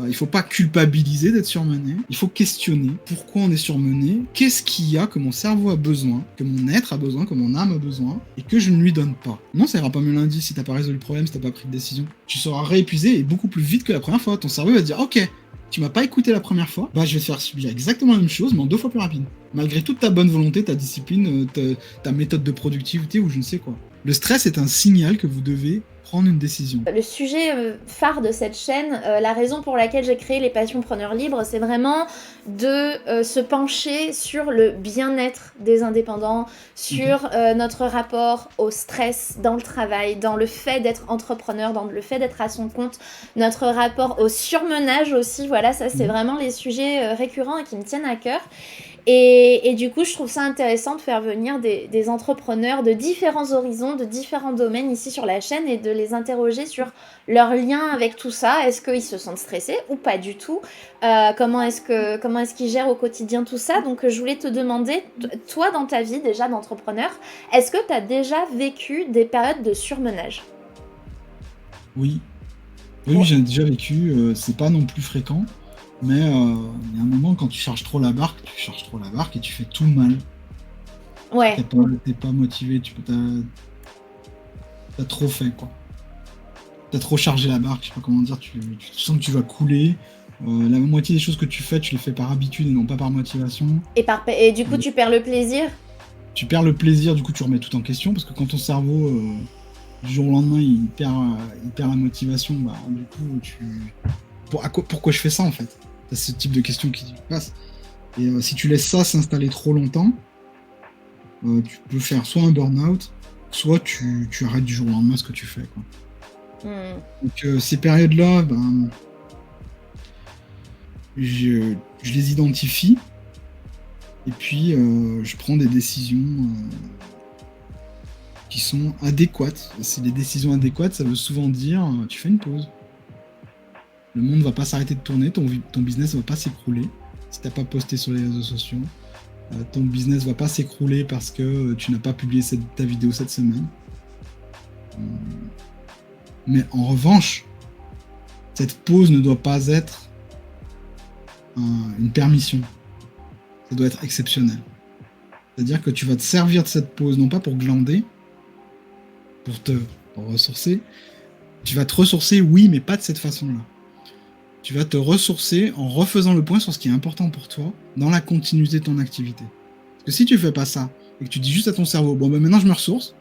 Il faut pas culpabiliser d'être surmené. Il faut questionner pourquoi on est surmené, qu'est-ce qu'il y a que mon cerveau a besoin, que mon être a besoin, que mon âme a besoin, et que je ne lui donne pas. Non, ça ira pas mieux lundi si t'as pas résolu le problème, si t'as pas pris de décision. Tu seras réépuisé et beaucoup plus vite que la première fois. Ton cerveau va te dire, ok, tu m'as pas écouté la première fois, bah je vais te faire subir exactement la même chose, mais en 2 fois plus rapide. Malgré toute ta bonne volonté, ta discipline, ta méthode de productivité ou je ne sais quoi. Le stress est un signal que vous devez prendre une décision. Le sujet phare de cette chaîne, la raison pour laquelle j'ai créé les Passions Preneurs Libres, c'est vraiment de se pencher sur le bien-être des indépendants, sur notre rapport au stress dans le travail, dans le fait d'être entrepreneur, dans le fait d'être à son compte, notre rapport au surmenage aussi, voilà, ça c'est vraiment les sujets récurrents et qui me tiennent à cœur. Et du coup, je trouve ça intéressant de faire venir des entrepreneurs de différents horizons, de différents domaines ici sur la chaîne et de les interroger sur leur lien avec tout ça. Est-ce qu'ils se sentent stressés ou pas du tout? Comment est-ce qu'ils gèrent au quotidien tout ça? Donc, je voulais te demander, toi, dans ta vie déjà d'entrepreneur, est-ce que tu as déjà vécu des périodes de surmenage? Oui. Oui, j'en ai déjà vécu. C'est pas non plus fréquent. Mais il y a un moment, quand tu charges trop la barque et tu fais tout mal. Ouais. T'es pas motivé, t'as trop fait, quoi. T'as trop chargé la barque, je sais pas comment dire, tu sens que tu vas couler. La moitié des choses que tu fais les fais par habitude et non pas par motivation. Et du coup, tu perds le plaisir? Tu perds le plaisir, du coup, tu remets tout en question, parce que quand ton cerveau, du jour au lendemain, il perd la motivation, bah, du coup, pourquoi je fais ça, en fait? T'as ce type de questions qui se passent. Et si tu laisses ça s'installer trop longtemps, tu peux faire soit un burn-out, soit tu arrêtes du jour au lendemain ce que tu fais, quoi. Donc ces périodes-là, ben, je les identifie, et puis je prends des décisions qui sont adéquates. Si les décisions adéquates, ça veut souvent dire tu fais une pause. Le monde va pas s'arrêter de tourner, ton business va pas s'écrouler si t'as pas posté sur les réseaux sociaux. Ton business va pas s'écrouler parce que tu n'as pas publié ta vidéo cette semaine. Mais en revanche, cette pause ne doit pas être une permission. Ça doit être exceptionnel. C'est-à-dire que tu vas te servir de cette pause, non pas pour glander, pour te ressourcer. Tu vas te ressourcer, oui, mais pas de cette façon-là. Tu vas te ressourcer en refaisant le point sur ce qui est important pour toi dans la continuité de ton activité. Parce que si tu fais pas ça, et que tu dis juste à ton cerveau, bon ben maintenant je me ressource,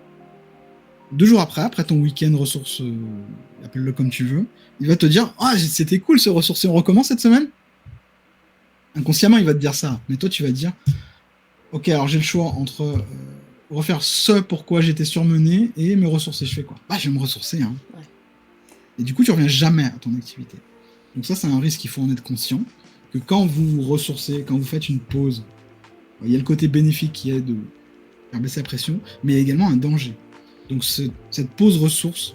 2 jours après ton week-end ressource, appelle-le comme tu veux, il va te dire, ah c'était cool ce ressourcer, on recommence cette semaine? Inconsciemment il va te dire ça, mais toi tu vas dire, ok alors j'ai le choix entre refaire ce pourquoi j'étais surmené et me ressourcer, je fais quoi? Bah je vais me ressourcer, hein. Ouais. Et du coup tu reviens jamais à ton activité. Donc ça, c'est un risque qu'il faut en être conscient, que quand vous vous ressourcez, quand vous faites une pause, il y a le côté bénéfique qui est de faire baisser la pression, mais il y a également un danger. Donc cette pause ressource,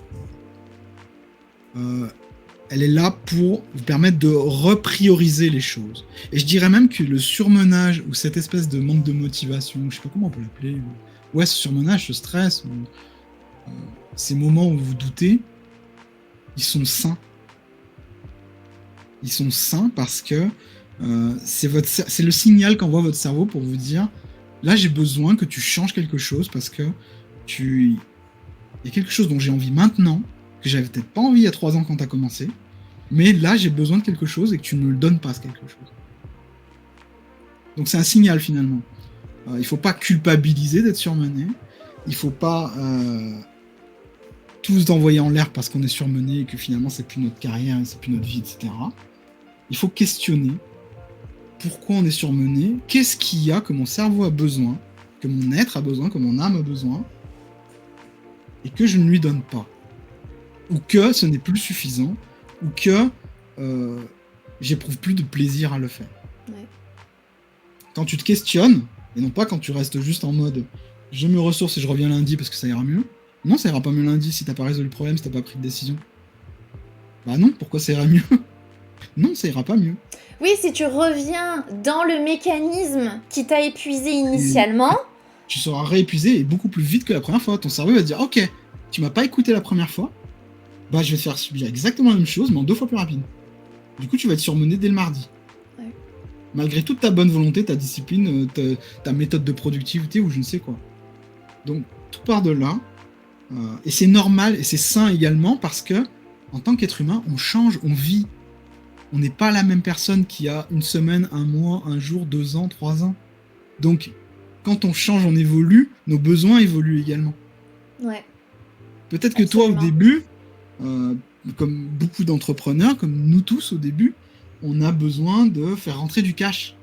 elle est là pour vous permettre de reprioriser les choses. Et je dirais même que le surmenage, ou cette espèce de manque de motivation, je sais pas comment on peut l'appeler, ouais, ce surmenage, ce stress, ces moments où vous doutez, ils sont sains. Ils sont sains parce que c'est le signal qu'envoie votre cerveau pour vous dire là j'ai besoin que tu changes quelque chose parce que il y a quelque chose dont j'ai envie maintenant que j'avais peut-être pas envie il y a 3 ans quand tu as commencé, mais là j'ai besoin de quelque chose et que tu ne me le donnes pas ce quelque chose. Donc c'est un signal finalement. Il faut pas culpabiliser d'être surmené, il faut pas tous envoyer en l'air parce qu'on est surmené et que finalement c'est plus notre carrière, c'est plus notre vie, etc. Il faut questionner pourquoi on est surmené, qu'est-ce qu'il y a que mon cerveau a besoin, que mon être a besoin, que mon âme a besoin, et que je ne lui donne pas. Ou que ce n'est plus suffisant, ou que j'éprouve plus de plaisir à le faire. Ouais. Quand tu te questionnes, et non pas quand tu restes juste en mode je me ressource et je reviens lundi parce que ça ira mieux. Non, ça ira pas mieux lundi si t'as pas résolu le problème, si t'as pas pris de décision. Bah non, pourquoi ça ira mieux? Non, ça ira pas mieux. Oui, si tu reviens dans le mécanisme qui t'a épuisé initialement, tu seras réépuisé et beaucoup plus vite que la première fois. Ton cerveau va te dire, ok, tu m'as pas écouté la première fois, bah je vais te faire subir exactement la même chose, mais en 2 fois plus rapide. Du coup, tu vas être surmené dès le mardi. Ouais. Malgré toute ta bonne volonté, ta discipline, ta méthode de productivité ou je ne sais quoi. Donc, tout part de là. Et c'est normal et c'est sain également parce que, en tant qu'être humain, on change, on vit. On n'est pas la même personne qu'il y a une semaine, un mois, un jour, 2 ans, 3 ans. Donc, quand on change, on évolue, nos besoins évoluent également. Ouais. Peut-être que toi, au Absolument. début, comme beaucoup d'entrepreneurs, comme nous tous au début, on a besoin de faire rentrer du cash.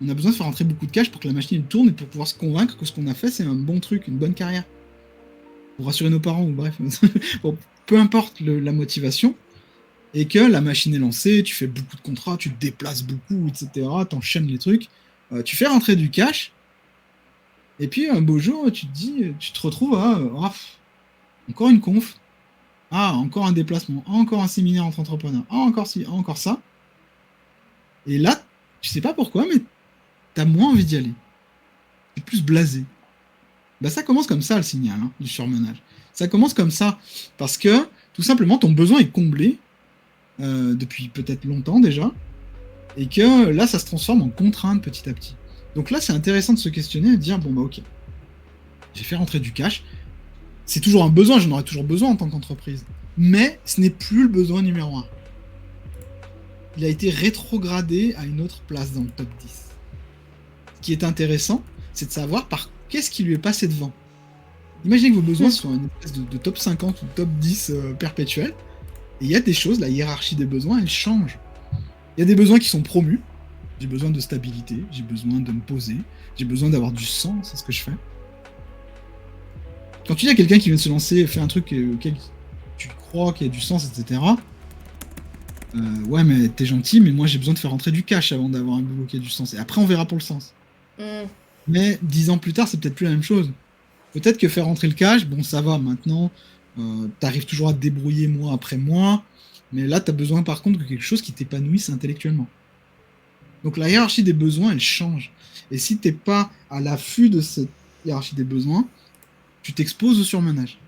On a besoin de faire rentrer beaucoup de cash pour que la machine tourne et pour pouvoir se convaincre que ce qu'on a fait, c'est un bon truc, une bonne carrière. Pour rassurer nos parents, ou bref. Bon, peu importe la motivation, et que la machine est lancée, tu fais beaucoup de contrats, tu te déplaces beaucoup, etc., t'enchaînes les trucs, tu fais rentrer du cash, et puis un beau jour, tu te retrouves à encore une conf, encore un déplacement, encore un séminaire entre entrepreneurs, encore ci, encore ça. Et là, je sais pas pourquoi, mais t'as moins envie d'y aller. T'es plus blasé. Bah ça commence comme ça le signal du surmenage. Ça commence comme ça, parce que tout simplement ton besoin est comblé depuis peut-être longtemps déjà, et que là ça se transforme en contrainte petit à petit. Donc là c'est intéressant de se questionner et de dire bon bah ok, j'ai fait rentrer du cash, c'est toujours un besoin, j'en aurai toujours besoin en tant qu'entreprise, mais ce n'est plus le besoin numéro 1. Il a été rétrogradé à une autre place dans le top 10. Ce qui est intéressant, c'est de savoir par qu'est-ce qui lui est passé devant. Imaginez que vos besoins soient une espèce de top 50 ou top 10 perpétuel, et il y a des choses, la hiérarchie des besoins, elle change. Il y a des besoins qui sont promus. J'ai besoin de stabilité, j'ai besoin de me poser, j'ai besoin d'avoir du sens à ce que je fais. Quand tu dis à quelqu'un qui vient de se lancer, fait un truc auquel tu crois qu'il y a du sens, etc. Ouais, mais t'es gentil, mais moi j'ai besoin de faire rentrer du cash avant d'avoir un boulot qui a du sens. Et après, on verra pour le sens. Mais 10 ans plus tard, c'est peut-être plus la même chose. Peut-être que faire rentrer le cash, bon, ça va maintenant. T'arrives toujours à te débrouiller mois après mois. Mais là, t'as besoin par contre de quelque chose qui t'épanouisse intellectuellement. Donc la hiérarchie des besoins, elle change. Et si t'es pas à l'affût de cette hiérarchie des besoins, tu t'exposes au surmenage.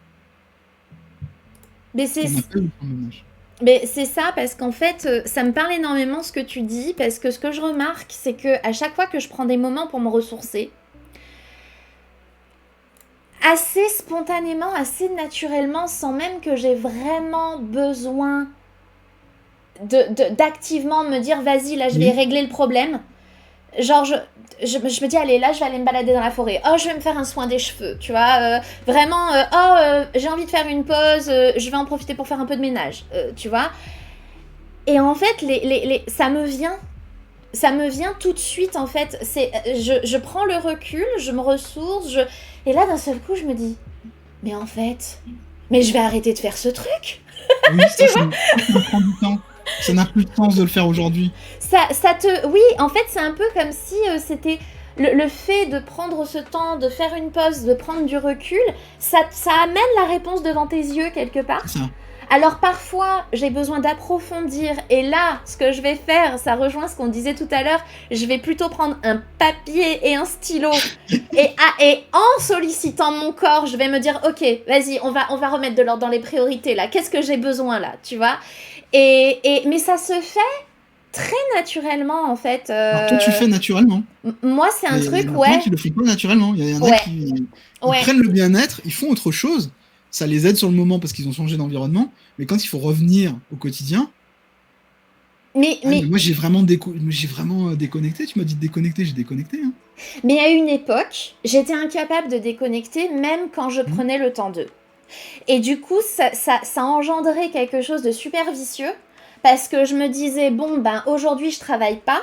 Mais Ce qu'on appelle le surmenage. Mais c'est ça, parce qu'en fait, ça me parle énormément ce que tu dis, parce que ce que je remarque, c'est que à chaque fois que je prends des moments pour me ressourcer, assez spontanément, assez naturellement, sans même que j'ai vraiment besoin d'activement me dire vas-y, là je vais régler le problème. Genre je me dis allez, là je vais aller me balader dans la forêt, oh je vais me faire un soin des cheveux, tu vois, vraiment, j'ai envie de faire une pause, je vais en profiter pour faire un peu de ménage, tu vois. Et en fait ça me vient tout de suite en fait, je prends le recul, je me ressource, et là d'un seul coup je me dis mais en fait, mais je vais arrêter de faire ce truc. Oui, ça prend du temps. Ça n'a plus de sens de le faire aujourd'hui. Oui, en fait, c'est un peu comme si c'était le fait de prendre ce temps, de faire une pause, de prendre du recul, ça amène la réponse devant tes yeux quelque part. C'est ça. Alors parfois, j'ai besoin d'approfondir, et là, ce que je vais faire, ça rejoint ce qu'on disait tout à l'heure, je vais plutôt prendre un papier et un stylo, et en sollicitant mon corps, je vais me dire, ok, vas-y, on va remettre de l'ordre dans les priorités, là, qu'est-ce que j'ai besoin, là, tu vois. Mais ça se fait très naturellement, en fait. Alors toi, tu fais naturellement. Moi, c'est un truc, Il y en a plein qui le font pas naturellement. Il y en a qui prennent le bien-être, ils font autre chose. Ça les aide sur le moment parce qu'ils ont changé d'environnement. Mais quand il faut revenir au quotidien... Mais moi, j'ai vraiment déconnecté. Tu m'as dit de déconnecter, j'ai déconnecté. Hein. Mais à une époque, j'étais incapable de déconnecter, même quand je prenais le temps d'eux. Et du coup, ça engendrait quelque chose de super vicieux, parce que je me disais, bon, ben aujourd'hui, je travaille pas,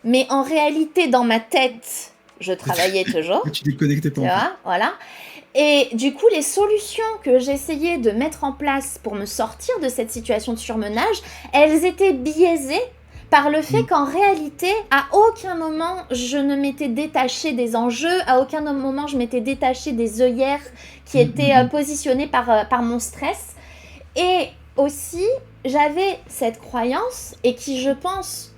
mais en réalité, dans ma tête, je travaillais toujours. Tu déconnectais pas. Tu vois, voilà. Et du coup, les solutions que j'essayais de mettre en place pour me sortir de cette situation de surmenage, elles étaient biaisées par le fait qu'en réalité, à aucun moment, je ne m'étais détachée des enjeux, à aucun moment, je m'étais détachée des œillères qui étaient positionnées par mon stress. Et aussi, j'avais cette croyance, et qui, je pense,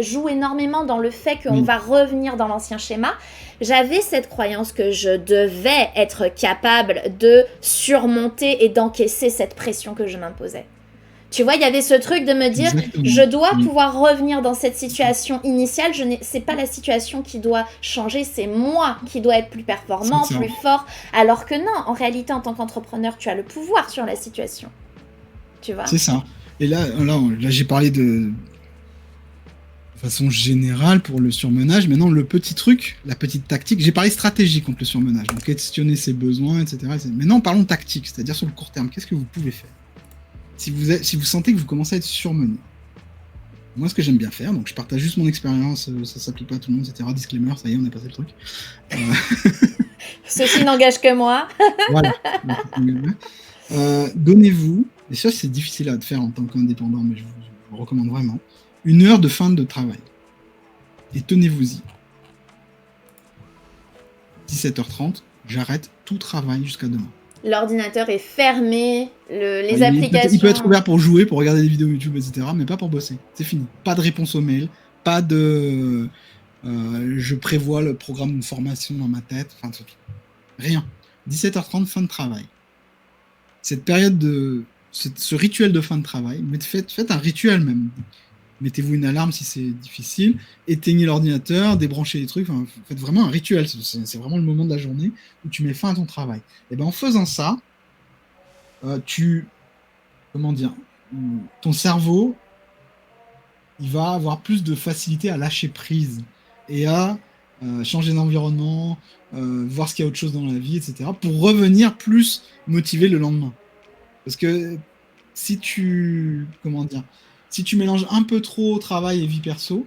joue énormément dans le fait qu'on va revenir dans l'ancien schéma. J'avais cette croyance que je devais être capable de surmonter et d'encaisser cette pression que je m'imposais. Tu vois, il y avait ce truc de me dire, Exactement. je dois Mm. pouvoir revenir dans cette situation initiale. C'est pas la situation qui doit changer, c'est moi qui dois être plus performant, C'est ça. plus fort. Alors que non, en réalité, en tant qu'entrepreneur, tu as le pouvoir sur la situation. Tu vois? C'est ça. Et là j'ai parlé de façon générale pour le surmenage. Maintenant, le petit truc, la petite tactique, j'ai parlé stratégie contre le surmenage, donc questionner ses besoins, etc. Maintenant, parlons tactique, c'est-à-dire sur le court terme. Qu'est-ce que vous pouvez faire si vous sentez que vous commencez à être surmené? Moi, ce que j'aime bien faire, donc je partage juste mon expérience, ça s'applique pas à tout le monde, etc. Disclaimer, ça y est, on a passé le truc. Ceci n'engage que moi. Voilà. Donnez-vous, et ça c'est difficile à faire en tant qu'indépendant, mais je vous recommande vraiment, 1 heure de fin de travail. Et tenez-vous-y. 17h30, j'arrête tout travail jusqu'à demain. L'ordinateur est fermé, les Il applications... peut être ouvert pour jouer, pour regarder des vidéos YouTube, etc., mais pas pour bosser. C'est fini. Pas de réponse aux mails, pas de... je prévois le programme de formation dans ma tête, enfin, rien. 17h30, fin de travail. Cette période ce rituel de fin de travail, faites un rituel même. Mettez-vous une alarme si c'est difficile, éteignez l'ordinateur, débranchez les trucs, enfin, faites vraiment un rituel, c'est vraiment le moment de la journée où tu mets fin à ton travail. Et ben en faisant ça, ton cerveau, il va avoir plus de facilité à lâcher prise et à changer d'environnement, voir ce qu'il y a autre chose dans la vie, etc., pour revenir plus motivé le lendemain. Parce que si tu mélanges un peu trop travail et vie perso,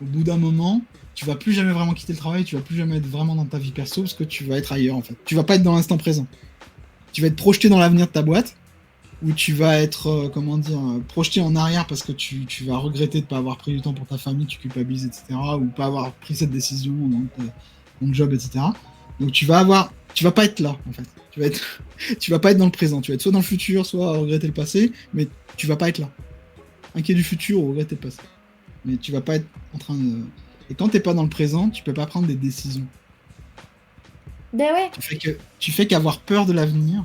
au bout d'un moment, tu vas plus jamais vraiment quitter le travail, tu vas plus jamais être vraiment dans ta vie perso parce que tu vas être ailleurs en fait. Tu vas pas être dans l'instant présent. Tu vas être projeté dans l'avenir de ta boîte, ou tu vas être projeté en arrière parce que tu vas regretter de pas avoir pris du temps pour ta famille, tu culpabilises, etc., ou pas avoir pris cette décision dans ton job, etc. Donc tu vas pas être là en fait. Tu vas pas être dans le présent. Tu vas être soit dans le futur, soit à regretter le passé, mais tu vas pas être là. Inquiet du futur ou regretter le passé. Mais tu vas pas être en train de... Et quand t'es pas dans le présent, tu peux pas prendre des décisions. Ben ouais. Tu fais qu'avoir peur de l'avenir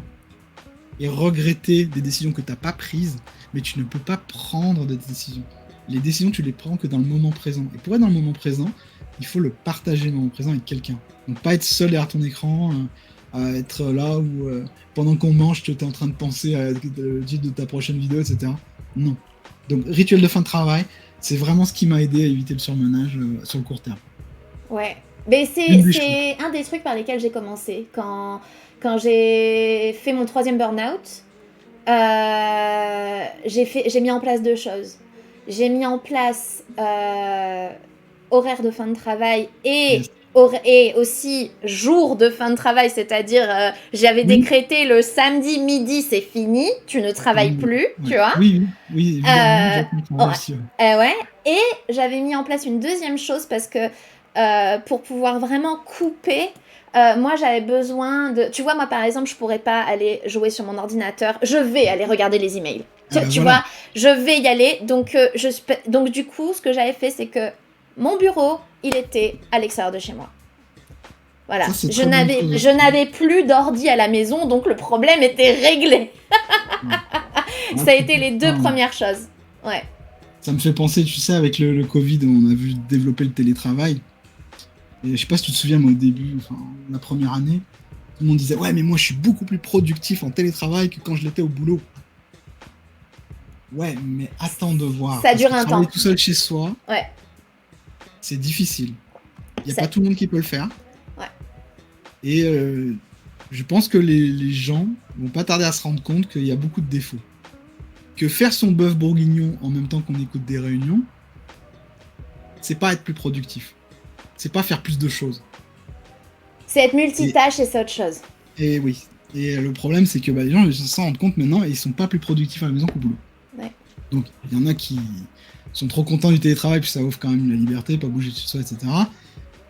et regretter des décisions que t'as pas prises, mais tu ne peux pas prendre des décisions. Les décisions, tu les prends que dans le moment présent. Et pour être dans le moment présent, il faut le partager le moment présent avec quelqu'un. Donc pas être seul derrière ton écran, à être là où pendant qu'on mange, tu es en train de penser à le titre de ta prochaine vidéo, etc. Non. Donc rituel de fin de travail, c'est vraiment ce qui m'a aidé à éviter le surmenage sur le court terme. Ouais. Mais c'est un des trucs par lesquels j'ai commencé. Quand j'ai fait mon 3e burn-out, j'ai mis en place 2 choses. J'ai mis en place horaire de fin de travail et aussi jour de fin de travail, c'est-à-dire j'avais décrété le samedi midi, c'est fini, tu ne travailles plus, tu vois. Oui, évidemment. Ouais. Et j'avais mis en place une 2e chose parce que pour pouvoir vraiment couper, moi j'avais besoin de... Tu vois, moi par exemple, je pourrais pas aller jouer sur mon ordinateur, je vais aller regarder les emails. Tu vois, je vais y aller. Donc du coup, ce que j'avais fait, c'est que mon bureau, il était à l'extérieur de chez moi. Voilà. Ça, je n'avais plus d'ordi à la maison, donc le problème était réglé. Ça a été les 2 premières choses. Ouais. Ça me fait penser, tu sais, avec le Covid, on a vu développer le télétravail. Et je sais pas si tu te souviens, mais au début, la première année, tout le monde disait « Ouais, mais moi, je suis beaucoup plus productif en télétravail que quand je l'étais au boulot. » Ouais, mais attends de voir. Ça dure un temps. Travailler tout seul chez soi, ouais. C'est difficile. Il n'y a pas tout le monde qui peut le faire. Ouais. Et je pense que les gens vont pas tarder à se rendre compte qu'il y a beaucoup de défauts. Que faire son bœuf bourguignon en même temps qu'on écoute des réunions, c'est pas être plus productif. C'est pas faire plus de choses. C'est être multitâche et c'est autre chose. Et oui. Et le problème, c'est que les gens s'en rendent compte maintenant et ils sont pas plus productifs à la maison qu'au boulot. Ouais. Donc, il y en a qui sont trop contents du télétravail, puis ça offre quand même la liberté, pas bouger de chez soi, etc.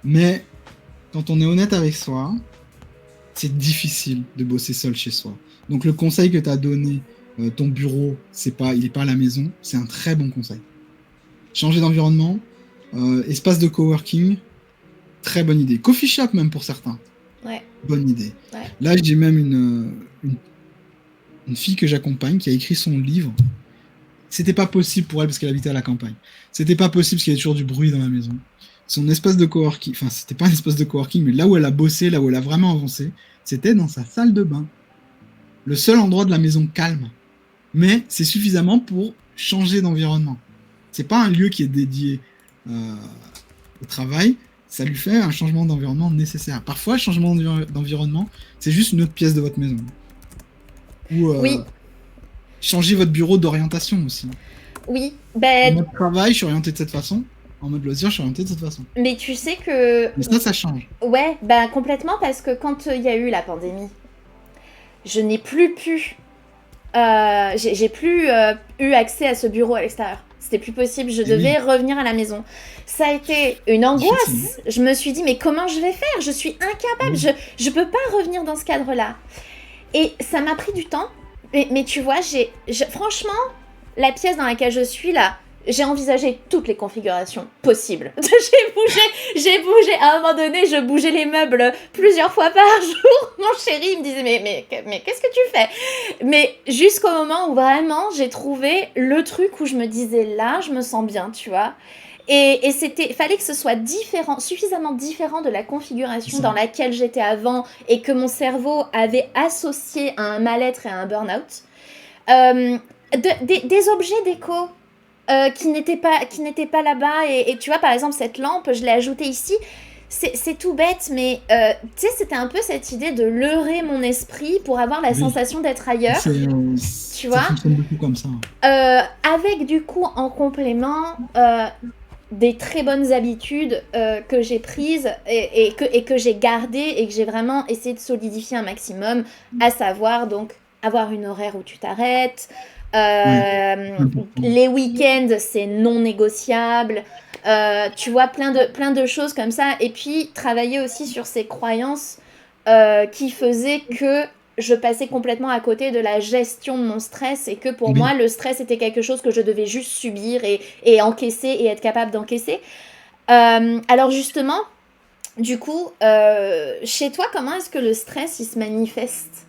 Mais quand on est honnête avec soi, c'est difficile de bosser seul chez soi. Donc le conseil que tu as donné, ton bureau, il n'est pas à la maison, c'est un très bon conseil. Changer d'environnement, espace de coworking, très bonne idée. Coffee shop même pour certains. Ouais. Bonne idée. Ouais. Là, j'ai même une fille que j'accompagne qui a écrit son livre C'était pas possible pour elle parce qu'elle habitait à la campagne. C'était pas possible parce qu'il y avait toujours du bruit dans la maison. Son espace de coworking, enfin, c'était pas un espace de coworking, mais là où elle a bossé, là où elle a vraiment avancé, c'était dans sa salle de bain. Le seul endroit de la maison calme. Mais c'est suffisamment pour changer d'environnement. C'est pas un lieu qui est dédié euh, au travail, ça lui fait un changement d'environnement nécessaire. Parfois, le changement d'environnement, c'est juste une autre pièce de votre maison. Ou Oui, changer votre bureau d'orientation aussi. oui. En Ben, mode travail, je suis orienté de cette façon. En mode loisir, je suis orienté de cette façon. mais tu sais que... Mais ça change. Ouais, ben complètement parce que quand il y a eu la pandémie, je n'ai plus pu... j'ai plus eu accès à ce bureau à l'extérieur. C'était plus possible, je Et devais oui, revenir à la maison. Ça a été une difficilement. angoisse. Je me suis dit, mais comment je vais faire? Je suis incapable, Oui. je peux pas revenir dans ce cadre-là. Et ça m'a pris du temps. Mais tu vois, franchement, la pièce dans laquelle je suis là, j'ai envisagé toutes les configurations possibles. J'ai bougé. À un moment donné, je bougeais les meubles plusieurs fois par jour. Mon chéri il me disait, mais qu'est-ce que tu fais? Mais jusqu'au moment où vraiment j'ai trouvé le truc où je me disais, là, je me sens bien, tu vois. Et fallait que ce soit différent, suffisamment différent de la configuration Ça. dans laquelle j'étais avant et que mon cerveau avait associé à un mal-être et à un burn-out. Des objets déco qui n'étaient pas là-bas. Et tu vois, par exemple, cette lampe, je l'ai ajoutée ici. C'est tout bête, mais tu sais, c'était un peu cette idée de leurrer mon esprit pour avoir la Oui. sensation d'être ailleurs. Tu Ça vois, fonctionne beaucoup comme ça. avec du coup en complément des très bonnes habitudes que j'ai prises et que j'ai gardées et que j'ai vraiment essayé de solidifier un maximum, à savoir donc avoir une horaire où tu t'arrêtes. Ouais, important. Les week-ends, c'est non négociable. Tu vois, plein de choses comme ça. Et puis, travailler aussi sur ces croyances qui faisaient que je passais complètement à côté de la gestion de mon stress et que pour Oui. moi, le stress était quelque chose que je devais juste subir et encaisser et être capable d'encaisser. Alors justement, du coup, chez toi, comment est-ce que le stress, il se manifeste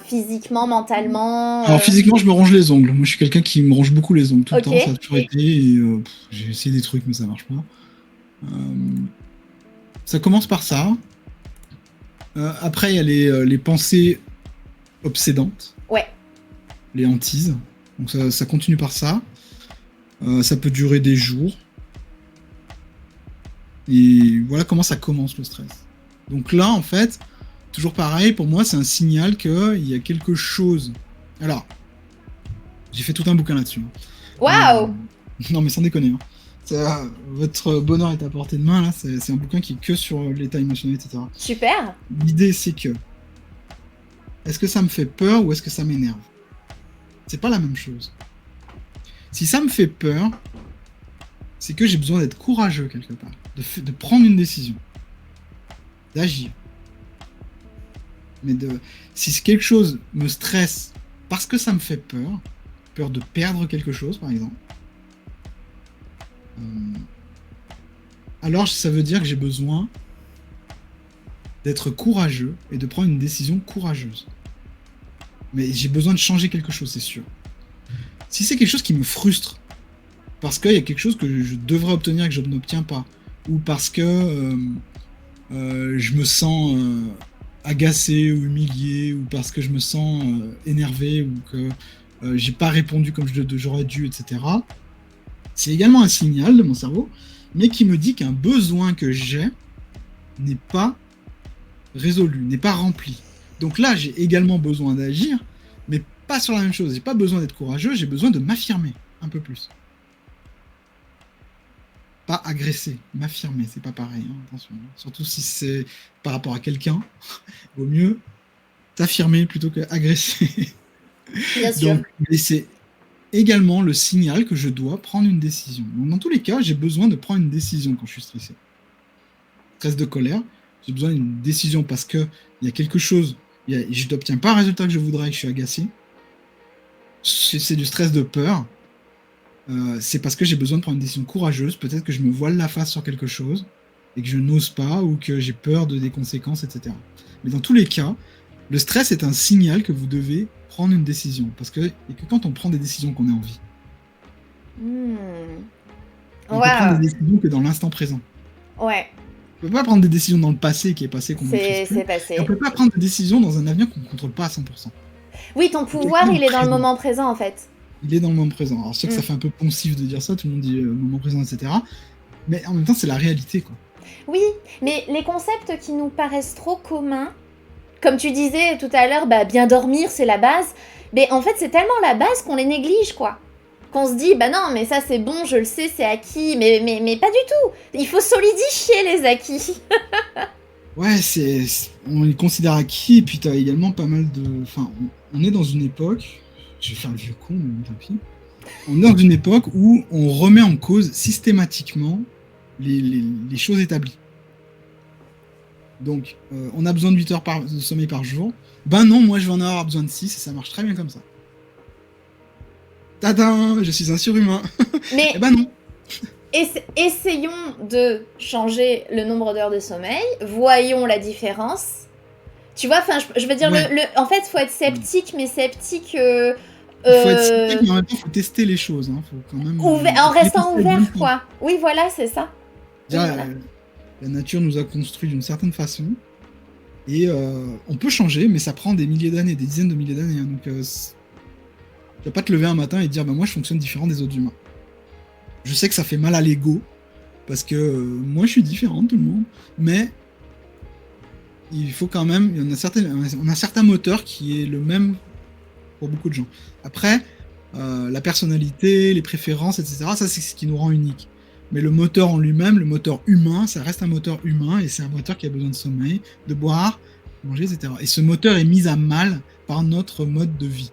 physiquement, mentalement Alors physiquement, je me ronge les ongles. Moi, je suis quelqu'un qui me ronge beaucoup les ongles tout le Ok, temps. Ça a toujours été. Et, j'ai essayé des trucs, mais ça marche pas. Euh, Ça commence par ça. Après, il y a les pensées obsédantes, ouais, les hantises. Donc ça continue par ça. Ça peut durer des jours. Et voilà comment ça commence le stress. Donc là, en fait, toujours pareil, pour moi, c'est un signal qu'il y a quelque chose. Alors, j'ai fait tout un bouquin là-dessus. waouh, Non, mais sans déconner. Hein. Votre bonheur est à portée de main, là. C'est un bouquin qui est que sur l'état émotionnel, etc. super, L'idée, c'est que est-ce que ça me fait peur ou est-ce que ça m'énerve? C'est pas la même chose. Si ça me fait peur, c'est que j'ai besoin d'être courageux quelque part, de prendre une décision, d'agir. Mais si quelque chose me stresse parce que ça me fait peur de perdre quelque chose par exemple, alors ça veut dire que j'ai besoin d'être courageux et de prendre une décision courageuse. Mais j'ai besoin de changer quelque chose, c'est sûr. Si c'est quelque chose qui me frustre, parce qu'il y a quelque chose que je devrais obtenir et que je n'obtiens pas, ou parce que je me sens agacé ou humilié, ou parce que je me sens énervé, ou que j'ai pas répondu comme j'aurais dû, etc. C'est également un signal de mon cerveau, mais qui me dit qu'un besoin que j'ai n'est pas résolu, n'est pas rempli. Donc là, j'ai également besoin d'agir, mais pas sur la même chose. J'ai pas besoin d'être courageux, j'ai besoin de m'affirmer un peu plus. Pas agresser, m'affirmer, c'est pas pareil, hein, attention. Surtout si c'est par rapport à quelqu'un, vaut mieux t'affirmer plutôt qu'agresser. bien sûr. Donc, et c'est également le signal que je dois prendre une décision. Donc, dans tous les cas, j'ai besoin de prendre une décision quand je suis stressé. Stress de colère, j'ai besoin d'une décision parce que il y a quelque chose, je n'obtiens pas un résultat que je voudrais et que je suis agacé. C'est du stress de peur. C'est parce que j'ai besoin de prendre une décision courageuse. Peut-être que je me voile la face sur quelque chose et que je n'ose pas ou que j'ai peur des conséquences, etc. Mais dans tous les cas, Le stress est un signal que vous devez prendre une décision. Parce que, et que quand on prend des décisions qu'on est en vie, on peut prendre Waouh. des décisions que dans l'instant présent. Ouais, On peut pas prendre des décisions dans le passé qui est passé qu'on maîtrise plus. c'est Et passé. on peut pas prendre des décisions dans un avenir qu'on ne contrôle pas à 100%. Oui, ton pouvoir, il est dans le moment présent, en fait. Il est dans le moment présent. Alors je sais que ça fait un peu poncif de dire ça, tout le monde dit moment présent, etc. Mais en même temps, c'est la réalité, quoi. Oui, mais les concepts qui nous paraissent trop communs, comme tu disais tout à l'heure, bah, bien dormir, c'est la base. Mais en fait, c'est tellement la base qu'on les néglige, quoi. Qu'on se dit, bah non, mais ça c'est bon, je le sais, c'est acquis. Mais pas du tout. Il faut solidifier les acquis. Ouais, on les considère acquis, et puis t'as également pas mal de... Enfin, on est dans une époque... Je vais faire le vieux con, mais tant pis. On est dans une époque où on remet en cause systématiquement les choses établies. Donc, on a besoin de 8 heures de sommeil par jour. Ben non, moi je vais en avoir besoin de 6 et ça marche très bien comme ça. Tadam, je suis un surhumain. Mais Eh ben non. essayons de changer le nombre d'heures de sommeil. Voyons la différence. Tu vois, enfin, je veux dire, Ouais. en fait, il faut être sceptique, mais sceptique... Il faut être sceptique, mais en même temps, il faut tester les choses. Hein. Faut quand même, en restant les ouvert, quoi. Oui, voilà, c'est ça. Déjà, Oui, voilà. la nature nous a construit d'une certaine façon. Et on peut changer, mais ça prend des milliers d'années, des dizaines de milliers d'années. Hein. Donc, tu vas pas te lever un matin et te dire, bah, moi, je fonctionne différent des autres humains. Je sais que ça fait mal à l'ego, parce que moi, je suis différent de tout le monde. Mais il faut quand même... on a un certain moteur qui est le même pour beaucoup de gens. Après, la personnalité, les préférences, etc., ça, c'est ce qui nous rend unique. Mais le moteur en lui-même, le moteur humain, ça reste un moteur humain et c'est un moteur qui a besoin de sommeil, de boire, de manger, etc. Et ce moteur est mis à mal par notre mode de vie.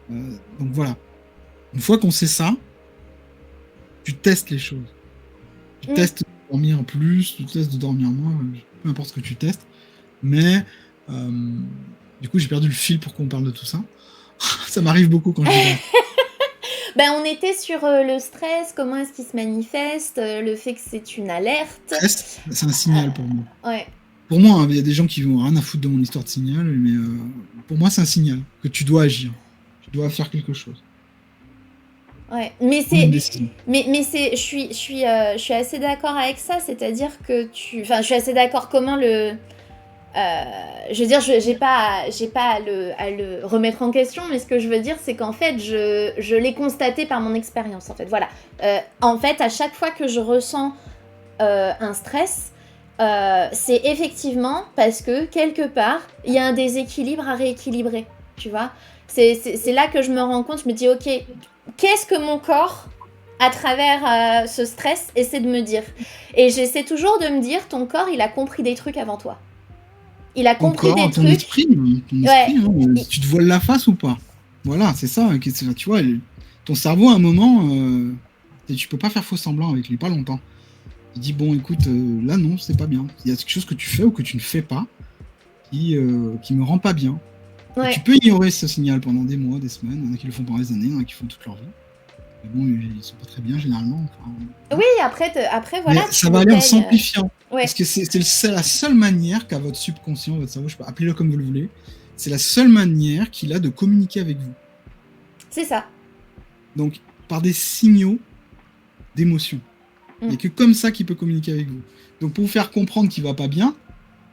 Donc voilà. Une fois qu'on sait ça, tu testes les choses. Tu testes de dormir plus, tu testes de dormir moins, peu importe ce que tu testes. Mais du coup, j'ai perdu le fil pour qu'on parle de tout ça. Ça m'arrive beaucoup quand je dis Ben, on était sur le stress, comment est-ce qu'il se manifeste, le fait que c'est une alerte. C'est un signal pour moi. Ouais. Pour moi, hein, il y a des gens qui vont rien à foutre de mon histoire de signal, mais pour moi, c'est un signal que tu dois agir. Tu dois faire quelque chose. Ouais, mais Prendre une c'est, décision. mais c'est, je suis assez d'accord avec ça, c'est-à-dire que enfin, je suis assez d'accord. Comment le, je veux dire, j'ai pas à le remettre en question, mais ce que je veux dire, c'est qu'en fait, je l'ai constaté par mon expérience. En fait, voilà. En fait, à chaque fois que je ressens un stress, c'est effectivement parce que quelque part, il y a un déséquilibre à rééquilibrer. Tu vois, c'est là que je me rends compte. Je me dis, ok, qu'est-ce que mon corps, à travers ce stress, essaie de me dire? Et j'essaie toujours de me dire, ton corps, il a compris des trucs avant toi. Il a compris des Ton trucs. esprit, tu te voiles la face ou pas? Voilà, c'est ça. Tu vois, ton cerveau, à un moment, tu peux pas faire faux semblant avec lui, pas longtemps. Il dit, bon, écoute, là, non, c'est pas bien. Il y a quelque chose que tu fais ou que tu ne fais pas qui me rend pas bien. Ouais. Tu peux ignorer ce signal pendant des mois, des semaines. Il y en a qui le font pendant des années, il y en a qui font toute leur vie. Mais bon, ils sont pas très bien généralement. Enfin, Oui, après voilà. mais ça va aller en s'amplifiant. Ouais. Parce que c'est la seule manière qu'a votre subconscient, votre cerveau, je peux appeler-le comme vous le voulez, c'est la seule manière qu'il a de communiquer avec vous. C'est ça. Donc, par des signaux d'émotion. Il n'y a que comme ça qu'il peut communiquer avec vous. Donc, pour vous faire comprendre qu'il va pas bien,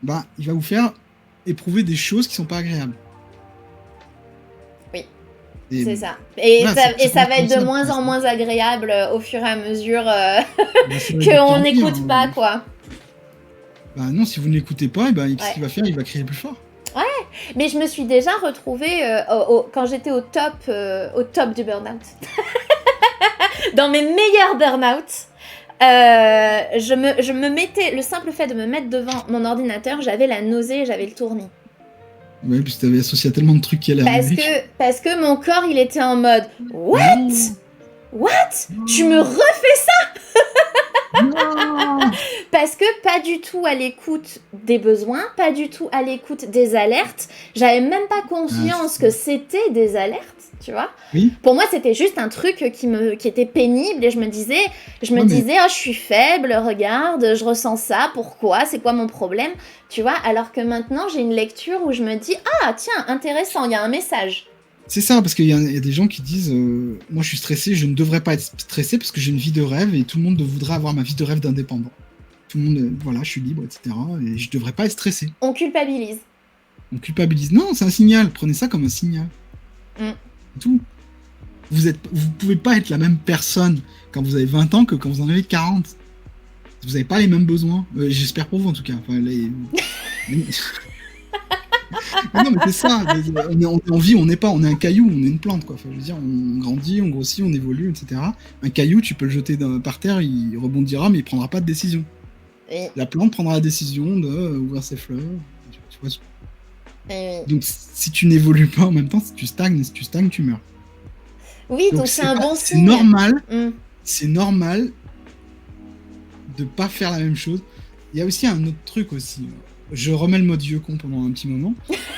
bah, il va vous faire éprouver des choses qui sont pas agréables. Oui. Et c'est ça. Et voilà, ça va être de moins en moins agréable au fur et à mesure qu'on n'écoute pas, quoi. Bah non, si vous ne l'écoutez pas, et ben, qu'est-ce qu'il va faire? Il va crier plus fort. Ouais, mais je me suis déjà retrouvée quand j'étais au top du burn-out. Dans mes meilleurs burn-out, je me mettais, le simple fait de me mettre devant mon ordinateur, j'avais la nausée, j'avais le tournis. Ouais, puis tu avais associé à tellement de trucs qui allaient arriver. Parce que mon corps, il était en mode « What ? What ? Tu me refais ça ?» Parce que pas du tout à l'écoute des besoins, pas du tout à l'écoute des alertes. J'avais même pas conscience que c'était des alertes, tu vois. Oui. Pour moi, c'était juste un truc qui était pénible et je me disais, oh, je suis faible, regarde, je ressens ça, pourquoi, c'est quoi mon problème, tu vois. Alors que maintenant, j'ai une lecture où je me dis, ah tiens, intéressant, il y a un message. C'est ça, parce qu'il y a des gens qui disent moi je suis stressé, je ne devrais pas être stressé parce que j'ai une vie de rêve et tout le monde voudrait avoir ma vie de rêve d'indépendant. Tout le monde, voilà, je suis libre, etc. Et je devrais pas être stressé. On culpabilise. On culpabilise. Non, c'est un signal. Prenez ça comme un signal. Tout. Vous pouvez pas être la même personne quand vous avez 20 ans que quand vous en avez 40. Vous n'avez pas les mêmes besoins. J'espère pour vous en tout cas. Enfin, non mais c'est ça, on est en vie, on n'est pas, on est un caillou, on est une plante quoi. Enfin, je veux dire, on grandit, on grossit, on évolue, etc. Un caillou, tu peux le jeter par terre, il rebondira, mais il prendra pas de décision. Oui. La plante prendra la décision d'ouvrir ses fleurs. Tu vois. Oui. Donc si tu n'évolues pas en même temps, si tu stagnes, tu meurs. Oui, donc c'est un bon signe. C'est normal de pas faire la même chose. Il y a aussi un autre truc aussi. Je remets le mode vieux con pendant un petit moment.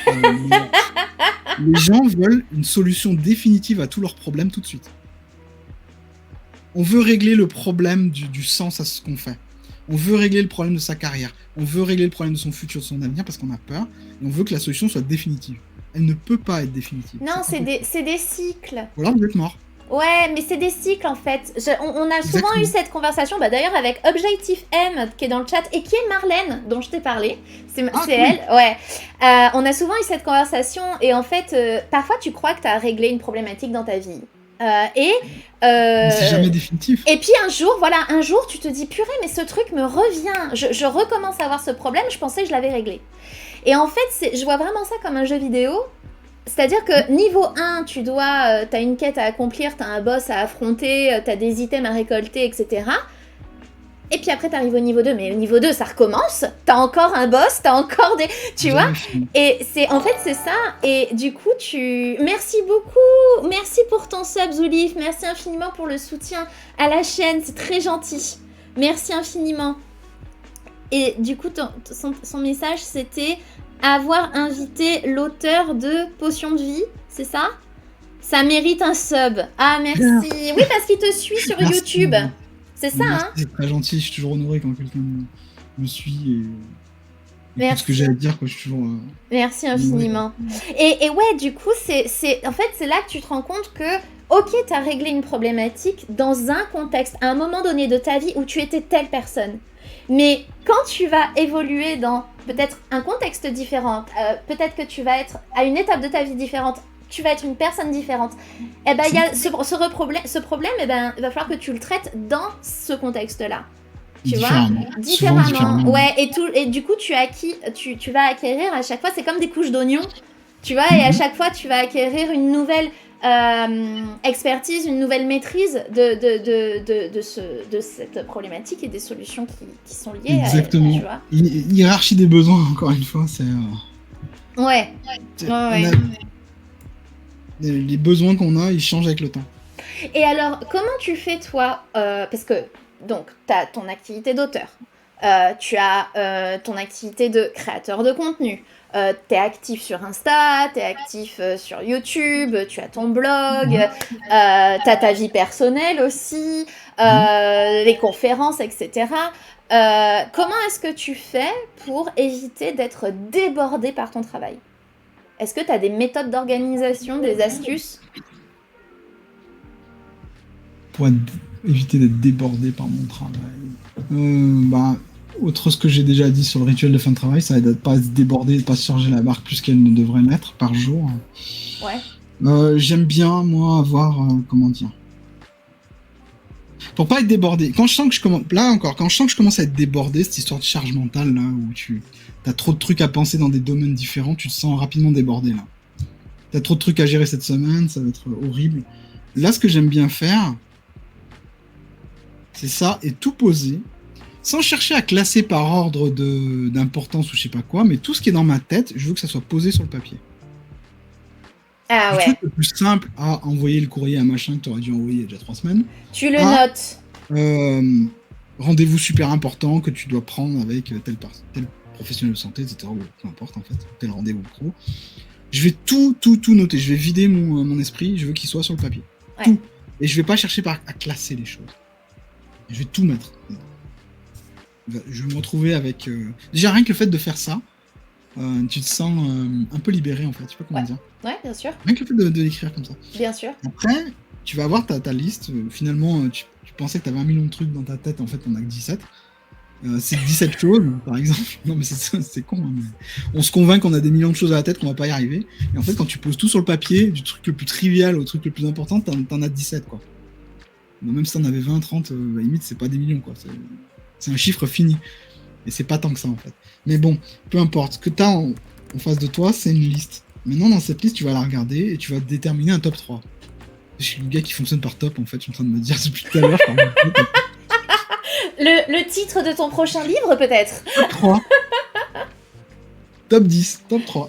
Les gens veulent une solution définitive à tous leurs problèmes tout de suite. On veut régler le problème du sens à ce qu'on fait. On veut régler le problème de sa carrière. On veut régler le problème de son futur, de son avenir, parce qu'on a peur. Et on veut que la solution soit définitive. Elle ne peut pas être définitive. Non, c'est des cycles. Voilà, vous êtes mort. Ouais, mais c'est des cycles en fait. On a souvent eu cette conversation, d'ailleurs avec Objectif M qui est dans le chat et qui est Marlène dont je t'ai parlé. C'est elle, ouais. On a souvent eu cette conversation et en fait, parfois tu crois que tu as réglé une problématique dans ta vie. Mais c'est jamais définitif. Et puis un jour tu te dis purée, mais ce truc me revient. Je recommence à avoir ce problème, je pensais que je l'avais réglé. Et en fait, je vois vraiment ça comme un jeu vidéo. C'est-à-dire que niveau 1, t'as une quête à accomplir, t'as un boss à affronter, t'as des items à récolter, etc. Et puis après, t'arrives au niveau 2, mais au niveau 2, ça recommence, t'as encore un boss, t'as encore des... Tu vois. Et en fait, c'est ça, et du coup, Merci beaucoup, merci pour ton sub, Zoulif, merci infiniment pour le soutien à la chaîne, c'est très gentil. Merci infiniment. Et du coup, son message, c'était... avoir invité l'auteur de Potion de vie, c'est ça? Ça mérite un sub. Ah, merci. Oui, parce qu'il te suit sur YouTube. C'est ça, merci, hein? C'est très gentil, je suis toujours honoré quand quelqu'un me suit et écoute ce que j'ai à dire, quoi, je suis toujours... Merci infiniment. Et ouais, du coup, en fait, c'est là que tu te rends compte que, ok, t'as réglé une problématique dans un contexte, à un moment donné de ta vie où tu étais telle personne. Mais quand tu vas évoluer dans peut-être un contexte différent, peut-être que tu vas être à une étape de ta vie différente, tu vas être une personne différente, et ben il y a ce problème, et ben il va falloir que tu le traites dans ce contexte-là. Tu vois, différemment. Ouais, et du coup tu vas acquérir à chaque fois, c'est comme des couches d'oignons, tu vois, et à chaque fois tu vas acquérir une nouvelle expertise, une nouvelle maîtrise de cette problématique et des solutions qui sont liées. Exactement. À elle, tu vois. Hiérarchie des besoins, encore une fois, c'est... Ouais. Les besoins qu'on a, ils changent avec le temps. Et alors, comment tu fais, toi, parce que, donc, tu as ton activité d'auteur, tu as ton activité de créateur de contenu, t'es actif sur Insta, t'es actif sur YouTube, tu as ton blog, t'as ta vie personnelle aussi, les conférences, etc. Comment est-ce que tu fais pour éviter d'être débordé par ton travail? Est-ce que tu as des méthodes d'organisation, des astuces? Pour éviter d'être débordé par mon travail. Autre ce que j'ai déjà dit sur le rituel de fin de travail, ça aide à ne pas se déborder, de ne pas se charger la barque plus qu'elle ne devrait l'être par jour. Ouais. J'aime bien, moi, avoir... comment dire, pour pas être débordé. Quand je sens que je commence à être débordé, cette histoire de charge mentale, là, où t'as trop de trucs à penser dans des domaines différents, tu te sens rapidement débordé, là. T'as trop de trucs à gérer cette semaine, ça va être horrible. Là, ce que j'aime bien faire, c'est ça, et tout poser, sans chercher à classer par ordre d'importance ou je sais pas quoi, mais tout ce qui est dans ma tête, je veux que ça soit posé sur le papier. Ah ouais. Le truc le plus simple à envoyer le courrier à machin que tu aurais dû envoyer il y a déjà 3 semaines. Tu le notes. rendez-vous super important que tu dois prendre avec tel professionnel de santé, etc. Ou peu importe en fait, tel rendez-vous pro. Je vais tout noter. Je vais vider mon esprit. Je veux qu'il soit sur le papier. Ouais. Tout. Et je vais pas chercher à classer les choses. Je vais tout mettre. Je vais me retrouver avec... Déjà, rien que le fait de faire ça, tu te sens un peu libéré, en fait. Je sais pas comment dire. Ouais, bien sûr. Rien que le fait de l'écrire comme ça. Bien sûr. Après, tu vas avoir ta liste. Finalement, tu pensais que tu avais 1 million de trucs dans ta tête. En fait, on a que 17. C'est 17 choses, par exemple. Non, mais c'est con. Hein, mais on se convainc qu'on a des millions de choses à la tête, qu'on va pas y arriver. Et en fait, quand tu poses tout sur le papier, du truc le plus trivial au truc le plus important, t'en as 17, quoi. Même si t'en avais 20, 30, à la limite, c'est pas des millions, quoi. C'est un chiffre fini. Et c'est pas tant que ça, en fait. Mais bon, peu importe. Ce que t'as en face de toi, c'est une liste. Maintenant, dans cette liste, tu vas la regarder et tu vas déterminer un top 3. Je suis le gars qui fonctionne par top, en fait. Je suis en train de me dire depuis tout à l'heure. Le titre de ton prochain livre, peut-être? Top 3. Top 10, top 3.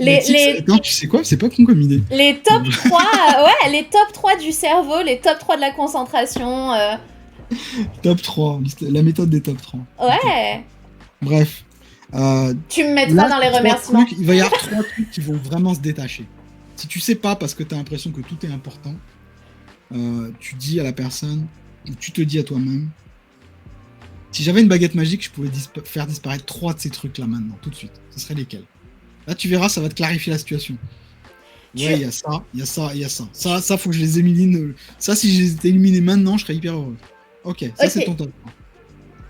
Non, tu sais quoi? C'est pas con comme idée. Les top 3, ouais, les top 3 du cerveau, les top 3 de la concentration. Top 3, la méthode des top 3. Ouais. Bref. Tu me mettras dans les remerciements. Il va y avoir 3 trucs qui vont vraiment se détacher. Si tu sais pas parce que tu as l'impression que tout est important, tu dis à la personne, ou tu te dis à toi-même, si j'avais une baguette magique, je pouvais faire disparaître 3 de ces trucs-là maintenant, tout de suite. Ce serait lesquels? Là, tu verras, ça va te clarifier la situation. Ouais, il y a ça, il y a ça, il y a ça. Ça, faut que je les élimine. Ça, si je les éliminais maintenant, je serais hyper heureux. Ok, ça c'est ton top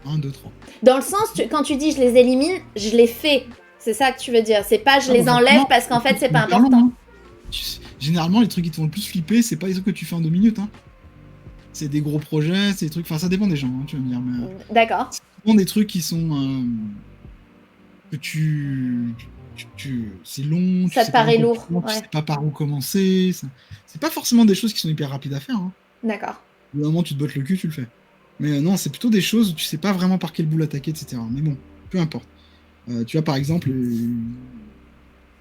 3. 1, 2, 3. Dans le sens, quand tu dis je les élimine, je les fais. C'est ça que tu veux dire. C'est pas je les enlève parce qu'en fait, c'est pas important. Généralement, les trucs qui te font le plus flipper, c'est pas les trucs que tu fais en 2 minutes. Hein. C'est des gros projets, c'est des trucs. Enfin, ça dépend des gens, hein, tu vas me dire. Mais... D'accord. C'est souvent des trucs qui sont. Que c'est long. Ça te paraît lourd. Tu sais pas par où commencer. C'est pas forcément des choses qui sont hyper rapides à faire. Hein. D'accord. Au moment où tu te bottes le cul, tu le fais. Mais non, c'est plutôt des choses où tu sais pas vraiment par quel bout l'attaquer, etc. Mais bon, peu importe. Tu vois, par exemple,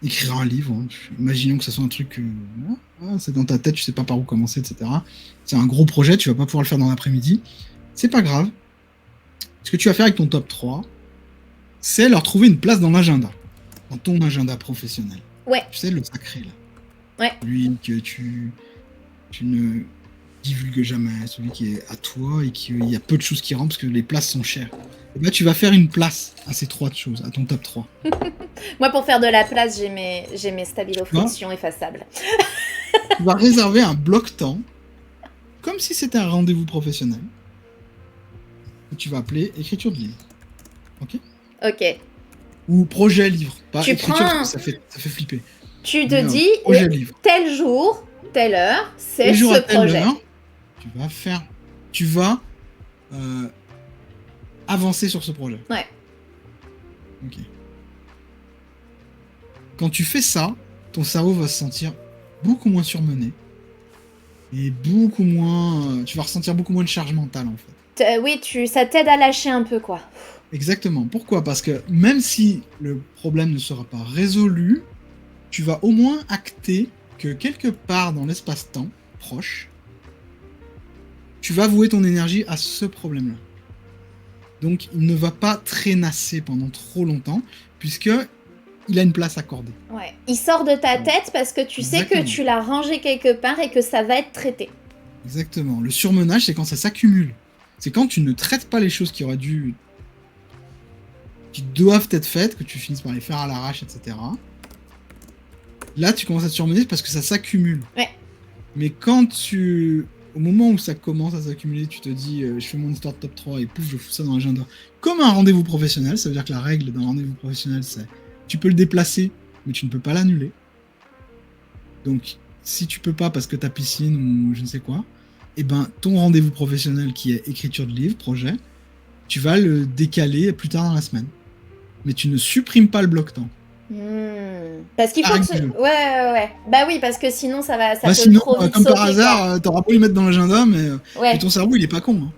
écrire un livre. Hein. Imaginons que ça soit un truc. C'est dans ta tête, tu sais pas par où commencer, etc. C'est un gros projet, tu vas pas pouvoir le faire dans l'après-midi. C'est pas grave. Ce que tu vas faire avec ton top 3, c'est leur trouver une place dans l'agenda. Dans ton agenda professionnel. Ouais. Tu sais, le sacré, là. Ouais. Lui que tu ne divulgues jamais, celui qui est à toi et qu'il y a peu de choses qui rentrent parce que les places sont chères. Et là, tu vas faire une place à ces 3 choses, à ton top 3. Moi, pour faire de la place, j'ai mes stabilo-frictions effaçables. Tu vas réserver un bloc-temps, comme si c'était un rendez-vous professionnel, que tu vas appeler écriture de livre. Ok. Ok. Ou projet livre. Pas tu écriture, prends... ça fait flipper. Tu te dis, tel jour, telle heure, c'est ce projet. Heure, tu vas avancer sur ce projet. Ouais. Ok. Quand tu fais ça, ton cerveau va se sentir beaucoup moins surmené et beaucoup moins. Tu vas ressentir beaucoup moins de charge mentale en fait. Oui, ça t'aide à lâcher un peu quoi. Exactement. Pourquoi? Parce que même si le problème ne sera pas résolu, tu vas au moins acter que quelque part dans l'espace-temps proche, tu vas vouer ton énergie à ce problème-là. Donc, il ne va pas traînasser pendant trop longtemps, puisque il a une place accordée. Ouais. Il sort de ta tête parce que tu sais que tu l'as rangé quelque part et que ça va être traité. Exactement. Le surmenage, c'est quand ça s'accumule. C'est quand tu ne traites pas les choses qui doivent être faites, que tu finisses par les faire à l'arrache, etc. Là, tu commences à te surmener parce que ça s'accumule. Ouais. Mais quand au moment où ça commence à s'accumuler, tu te dis, je fais mon histoire de top 3 et pouf, je fous ça dans l'agenda. Comme un rendez-vous professionnel, ça veut dire que la règle d'un rendez-vous professionnel, c'est tu peux le déplacer, mais tu ne peux pas l'annuler. Donc, si tu peux pas parce que t'as piscine ou je ne sais quoi, eh ben, ton rendez-vous professionnel qui est écriture de livre, projet, tu vas le décaler plus tard dans la semaine. Mais tu ne supprimes pas le bloc-temps. Parce qu'il faut que ouais. Bah oui, parce que sinon ça peut sinon, trop vite comme sauter, par hasard, t'auras pas le mettre dans l'agenda, mais ton cerveau il est pas con. Hein.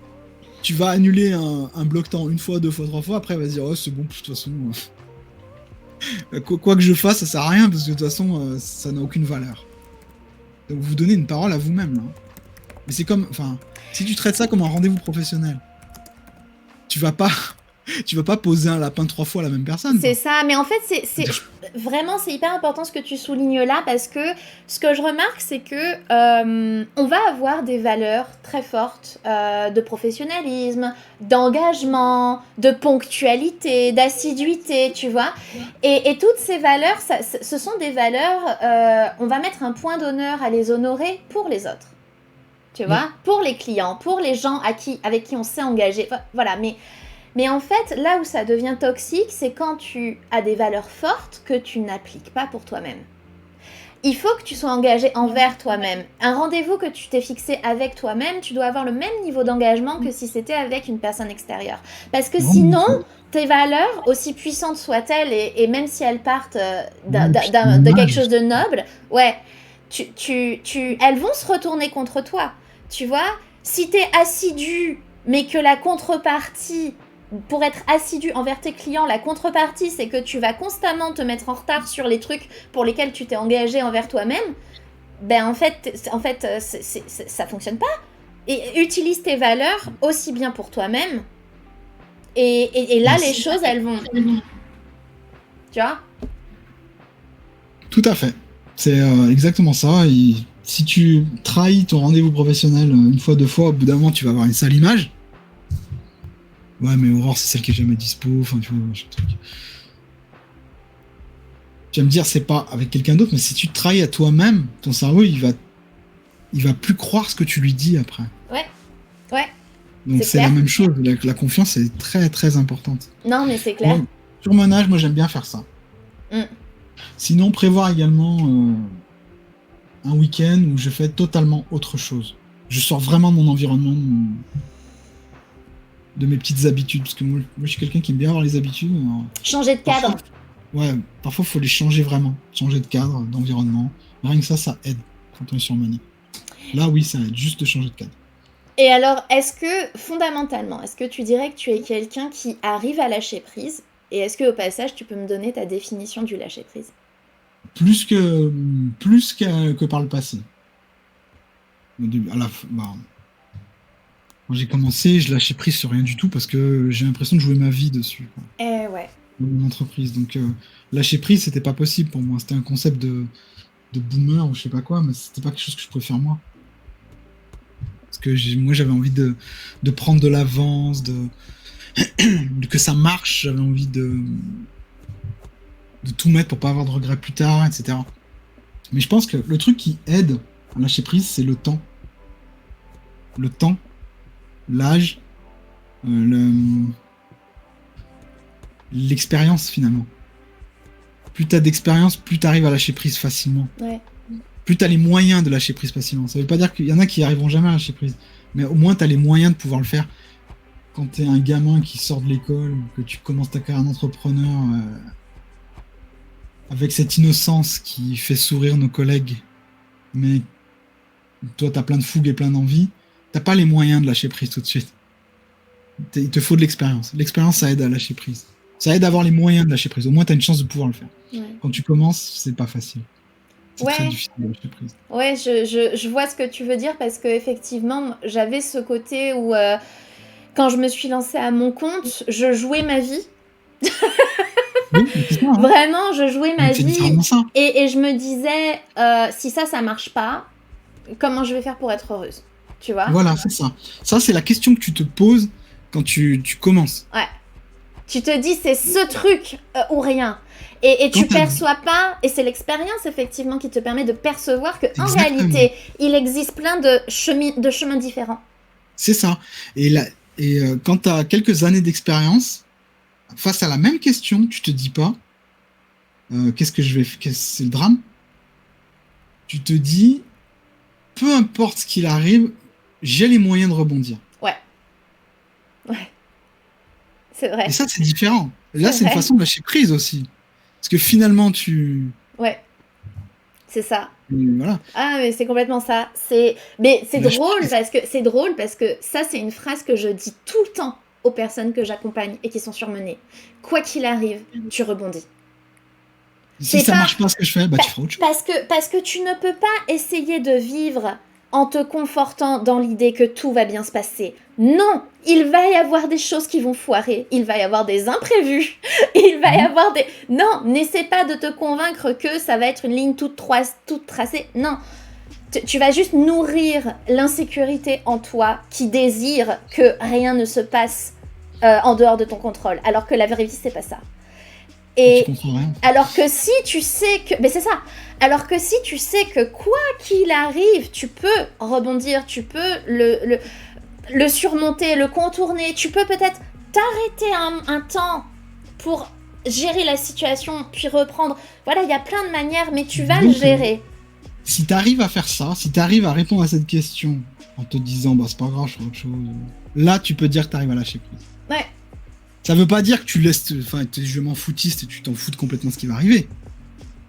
Tu vas annuler un bloc-temps 1 fois, 2 fois, 3 fois, après il va se dire, oh c'est bon, de toute façon, quoi que je fasse, ça sert à rien, parce que de toute façon, ça n'a aucune valeur. Donc vous donnez une parole à vous-même. Là. Mais c'est comme, si tu traites ça comme un rendez-vous professionnel, tu vas pas, tu vas pas poser un lapin 3 fois à la même personne. C'est ça, mais en fait, vraiment, c'est hyper important ce que tu soulignes là, parce que ce que je remarque, c'est que on va avoir des valeurs très fortes de professionnalisme, d'engagement, de ponctualité, d'assiduité, tu vois. Et toutes ces valeurs, ce sont des valeurs, on va mettre un point d'honneur à les honorer pour les autres, tu vois, pour les clients, pour les gens avec qui on s'est engagé. Voilà, mais en fait, là où ça devient toxique, c'est quand tu as des valeurs fortes que tu n'appliques pas pour toi-même. Il faut que tu sois engagé envers toi-même. Un rendez-vous que tu t'es fixé avec toi-même, tu dois avoir le même niveau d'engagement que si c'était avec une personne extérieure. Parce que sinon, tes valeurs, aussi puissantes soient-elles, et même si elles partent de quelque chose de noble, ouais, elles vont se retourner contre toi. Tu vois, si t'es assidu, mais que la contrepartie, pour être assidu envers tes clients, la contrepartie, c'est que tu vas constamment te mettre en retard sur les trucs pour lesquels tu t'es engagé envers toi-même, ben en fait ça fonctionne pas. Et utilise tes valeurs aussi bien pour toi-même. Et là, les choses, elles vont... Tu vois ? Tout à fait. C'est exactement ça. Et si tu trahis ton rendez-vous professionnel une fois, 2 fois, au bout d'un moment, tu vas avoir une sale image. Ouais, mais Aurore, c'est celle qui est jamais dispo. Enfin, tu vois, machin truc. Tu vas me dire, c'est pas avec quelqu'un d'autre, mais si tu te trahis à toi-même, ton cerveau, il va plus croire ce que tu lui dis après. Ouais. Donc c'est la même chose. La confiance est très très importante. Non, mais c'est clair. Sur mon âge, moi, j'aime bien faire ça. Sinon, prévoir également un week-end où je fais totalement autre chose. Je sors vraiment de mon environnement, de mes petites habitudes, parce que moi je suis quelqu'un qui aime bien avoir les habitudes. Alors, changer de cadre. Parfois il faut les changer vraiment, changer de cadre, d'environnement. Rien que ça aide quand on est surmené. Là oui, ça aide, juste de changer de cadre. Et alors, fondamentalement, est-ce que tu dirais que tu es quelqu'un qui arrive à lâcher prise? Et est-ce que au passage, tu peux me donner ta définition du lâcher prise? Plus que par le passé. Quand j'ai commencé, je lâchais prise sur rien du tout parce que j'ai l'impression de jouer ma vie dessus. Ouais. Dans mon entreprise. Donc lâcher prise, c'était pas possible pour moi. C'était un concept de boomer ou je sais pas quoi, mais c'était pas quelque chose que je pouvais faire moi. Parce que moi j'avais envie de prendre de l'avance, que ça marche, j'avais envie de tout mettre pour pas avoir de regrets plus tard, etc. Mais je pense que le truc qui aide à lâcher prise, c'est le temps. Le temps, l'âge, l'expérience finalement. Plus t'as d'expérience, plus t'arrives à lâcher prise facilement. Ouais. Plus t'as les moyens de lâcher prise facilement. Ça veut pas dire qu'il y en a qui arriveront jamais à lâcher prise, mais au moins t'as les moyens de pouvoir le faire. Quand t'es un gamin qui sort de l'école, que tu commences ta carrière d'entrepreneur avec cette innocence qui fait sourire nos collègues, mais toi t'as plein de fougue et plein d'envie, t'as pas les moyens de lâcher prise tout de suite. Il te faut de l'expérience. L'expérience, ça aide à lâcher prise. Ça aide à avoir les moyens de lâcher prise. Au moins t'as une chance de pouvoir le faire. Ouais. Quand tu commences, c'est pas facile. C'est très difficile de lâcher prise. Ouais, je vois ce que tu veux dire, parce que effectivement, j'avais ce côté où quand je me suis lancée à mon compte, je jouais ma vie. Oui, c'est ça, hein. Vraiment, je jouais ma C'est vie. littéralement ça. Et je me disais, si ça marche pas, comment je vais faire pour être heureuse? Tu vois? Voilà, c'est ça. Ça, c'est la question que tu te poses quand tu commences. Ouais. Tu te dis, c'est ce truc ou rien. Et tu perçois pas, et c'est l'expérience effectivement qui te permet de percevoir que en réalité, il existe plein de chemins différents. C'est ça. Et quand tu as quelques années d'expérience, face à la même question, tu te dis pas qu'est-ce que je vais faire, c'est le drame. Tu te dis, peu importe ce qu'il arrive, j'ai les moyens de rebondir. Ouais. C'est vrai. Et ça, c'est différent. Là, c'est une façon de lâcher prise aussi. Parce que finalement, Ouais. C'est ça. Voilà. Ah, mais c'est complètement ça. Mais c'est drôle parce que ça, c'est une phrase que je dis tout le temps aux personnes que j'accompagne et qui sont surmenées. Quoi qu'il arrive, tu rebondis. Si ça marche pas ce que je fais, tu feras autre chose. Parce que tu ne peux pas essayer de vivre en te confortant dans l'idée que tout va bien se passer. Non, il va y avoir des choses qui vont foirer, il va y avoir des imprévus, il va y avoir des... Non, n'essaie pas de te convaincre que ça va être une ligne toute tracée. Non, tu vas juste nourrir l'insécurité en toi qui désire que rien ne se passe en dehors de ton contrôle, alors que la vraie vie, c'est pas ça. Et Tu comprends rien. alors que si tu sais que... Mais c'est ça. Alors que si tu sais que quoi qu'il arrive, tu peux rebondir, tu peux le surmonter, le contourner, tu peux peut-être t'arrêter un temps pour gérer la situation, puis reprendre. Voilà, il y a plein de manières, mais tu vas le gérer. Si tu arrives à faire ça, si tu arrives à répondre à cette question en te disant bah c'est pas grave, je ferai autre chose, là tu peux dire que tu arrives à lâcher prise. Ouais. Ça veut pas dire que tu laisses, enfin, t'es jument foutiste et tu t'en fous de complètement ce qui va arriver.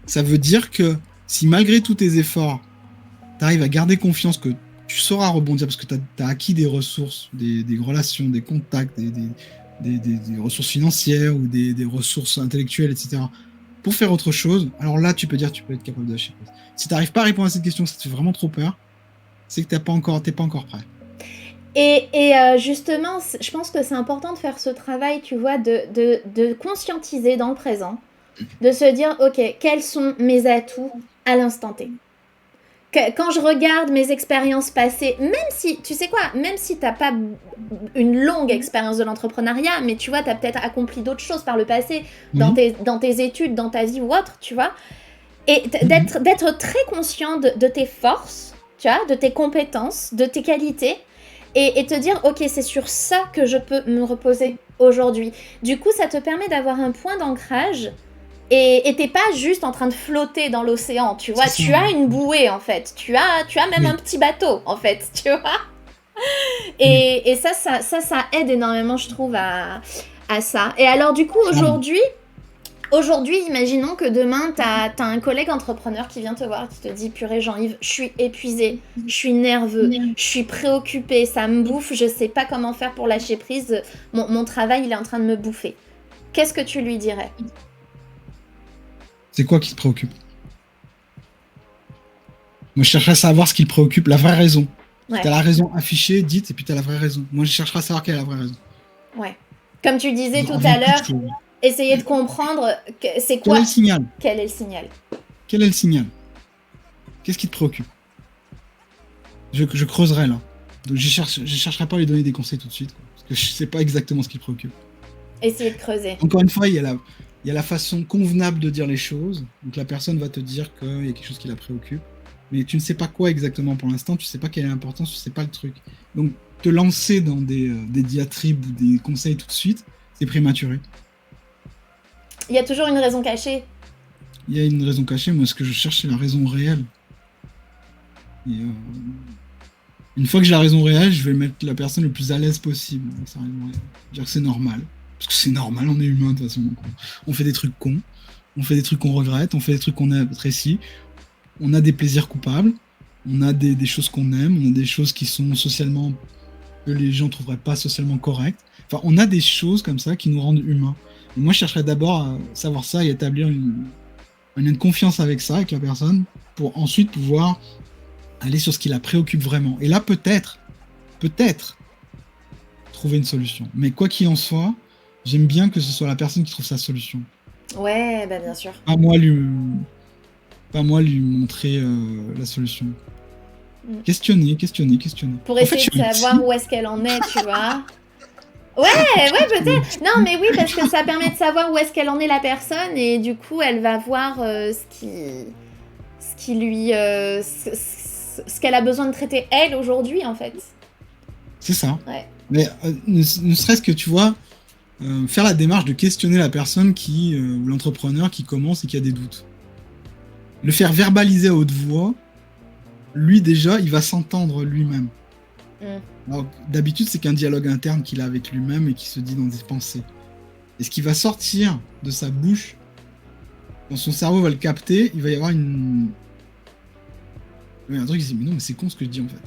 Ça veut dire que si malgré tous tes efforts, tu arrives à garder confiance que tu sauras rebondir parce que tu as acquis des ressources, des relations, des contacts, des ressources financières ou des ressources intellectuelles, etc. pour faire autre chose, alors là, tu peux dire que tu peux être capable de lâcher prise. Si tu n'arrives pas à répondre à cette question, ça te fait vraiment trop peur, c'est que t'es pas encore prêt. Et justement, je pense que c'est important de faire ce travail, tu vois, de conscientiser dans le présent, de se dire, ok, quels sont mes atouts à l'instant T. Quand je regarde mes expériences passées, même si, tu sais quoi, même si t'as pas une longue expérience de l'entrepreneuriat, mais tu vois, t'as peut-être accompli d'autres choses par le passé, dans tes études, dans ta vie ou autre, tu vois, et d'être très conscient de tes forces, tu vois, de tes compétences, de tes qualités, et te dire, ok, c'est sur ça que je peux me reposer aujourd'hui. Du coup, ça te permet d'avoir un point d'ancrage, et t'es pas juste en train de flotter dans l'océan, tu vois, tu as une bouée, en fait, tu as même un petit bateau, en fait, tu vois. Et ça aide énormément, je trouve, à ça. Et alors, du coup, aujourd'hui, imaginons que demain, t'as un collègue entrepreneur qui vient te voir, qui te dit « Purée, Jean-Yves, je suis épuisée, je suis nerveux, je suis préoccupée, ça me bouffe, je sais pas comment faire pour lâcher prise, mon travail, il est en train de me bouffer. » Qu'est-ce que tu lui dirais ? C'est quoi qui te préoccupe ? Moi, je chercherais à savoir ce qui le préoccupe, la vraie raison. Ouais. T'as la raison affichée, dite, et puis t'as la vraie raison. Moi, je chercherais à savoir quelle est la vraie raison. Ouais. Comme tu disais tout à l'heure, essayer de comprendre c'est quoi. Quel est le signal ? Quel est le signal ? Quel est le signal ? Qu'est-ce qui te préoccupe ? Je creuserai là. Donc, je chercherai pas à lui donner des conseils tout de suite, quoi, parce que je sais pas exactement ce qui le préoccupe. Essayer de creuser. Encore une fois, il y a la façon convenable de dire les choses. Donc la personne va te dire qu'il y a quelque chose qui la préoccupe. Mais tu ne sais pas quoi exactement pour l'instant, tu ne sais pas quelle est l'importance, tu ne sais pas le truc. Donc te lancer dans des diatribes ou des conseils tout de suite, c'est prématuré. Il y a toujours une raison cachée. Il y a une raison cachée, moi ce que je cherche c'est la raison réelle. Et une fois que j'ai la raison réelle, je vais mettre la personne le plus à l'aise possible. Donc, ça dire que c'est normal. Parce que c'est normal, on est humain de toute façon. On fait des trucs cons, on fait des trucs qu'on regrette, on fait des trucs qu'on apprécie, on a des plaisirs coupables, on a des choses qu'on aime, on a des choses qui sont socialement, que les gens ne trouveraient pas socialement correctes. Enfin, on a des choses comme ça qui nous rendent humains. Et moi, je chercherais d'abord à savoir ça et établir un lien de confiance avec ça, avec la personne, pour ensuite pouvoir aller sur ce qui la préoccupe vraiment. Et là, peut-être, trouver une solution. Mais quoi qu'il en soit, j'aime bien que ce soit la personne qui trouve sa solution. Ouais, bah bien sûr. Pas moi lui montrer la solution. Questionner. Pour essayer de savoir où est-ce qu'elle en est, tu vois. Ouais, peut-être. Non, mais oui, parce que ça permet de savoir où est-ce qu'elle en est la personne et du coup, elle va voir ce qu'elle a besoin de traiter elle aujourd'hui, en fait. C'est ça. Ouais. Mais ne serait-ce que, tu vois, faire la démarche de questionner la personne ou l'entrepreneur qui commence et qui a des doutes. Le faire verbaliser à haute voix, lui déjà, il va s'entendre lui-même. Alors, d'habitude, c'est qu'un dialogue interne qu'il a avec lui-même et qui se dit dans ses pensées. Et ce qui va sortir de sa bouche, quand son cerveau va le capter, il va y avoir un truc qui se dit, mais non, mais c'est con ce que je dis en fait.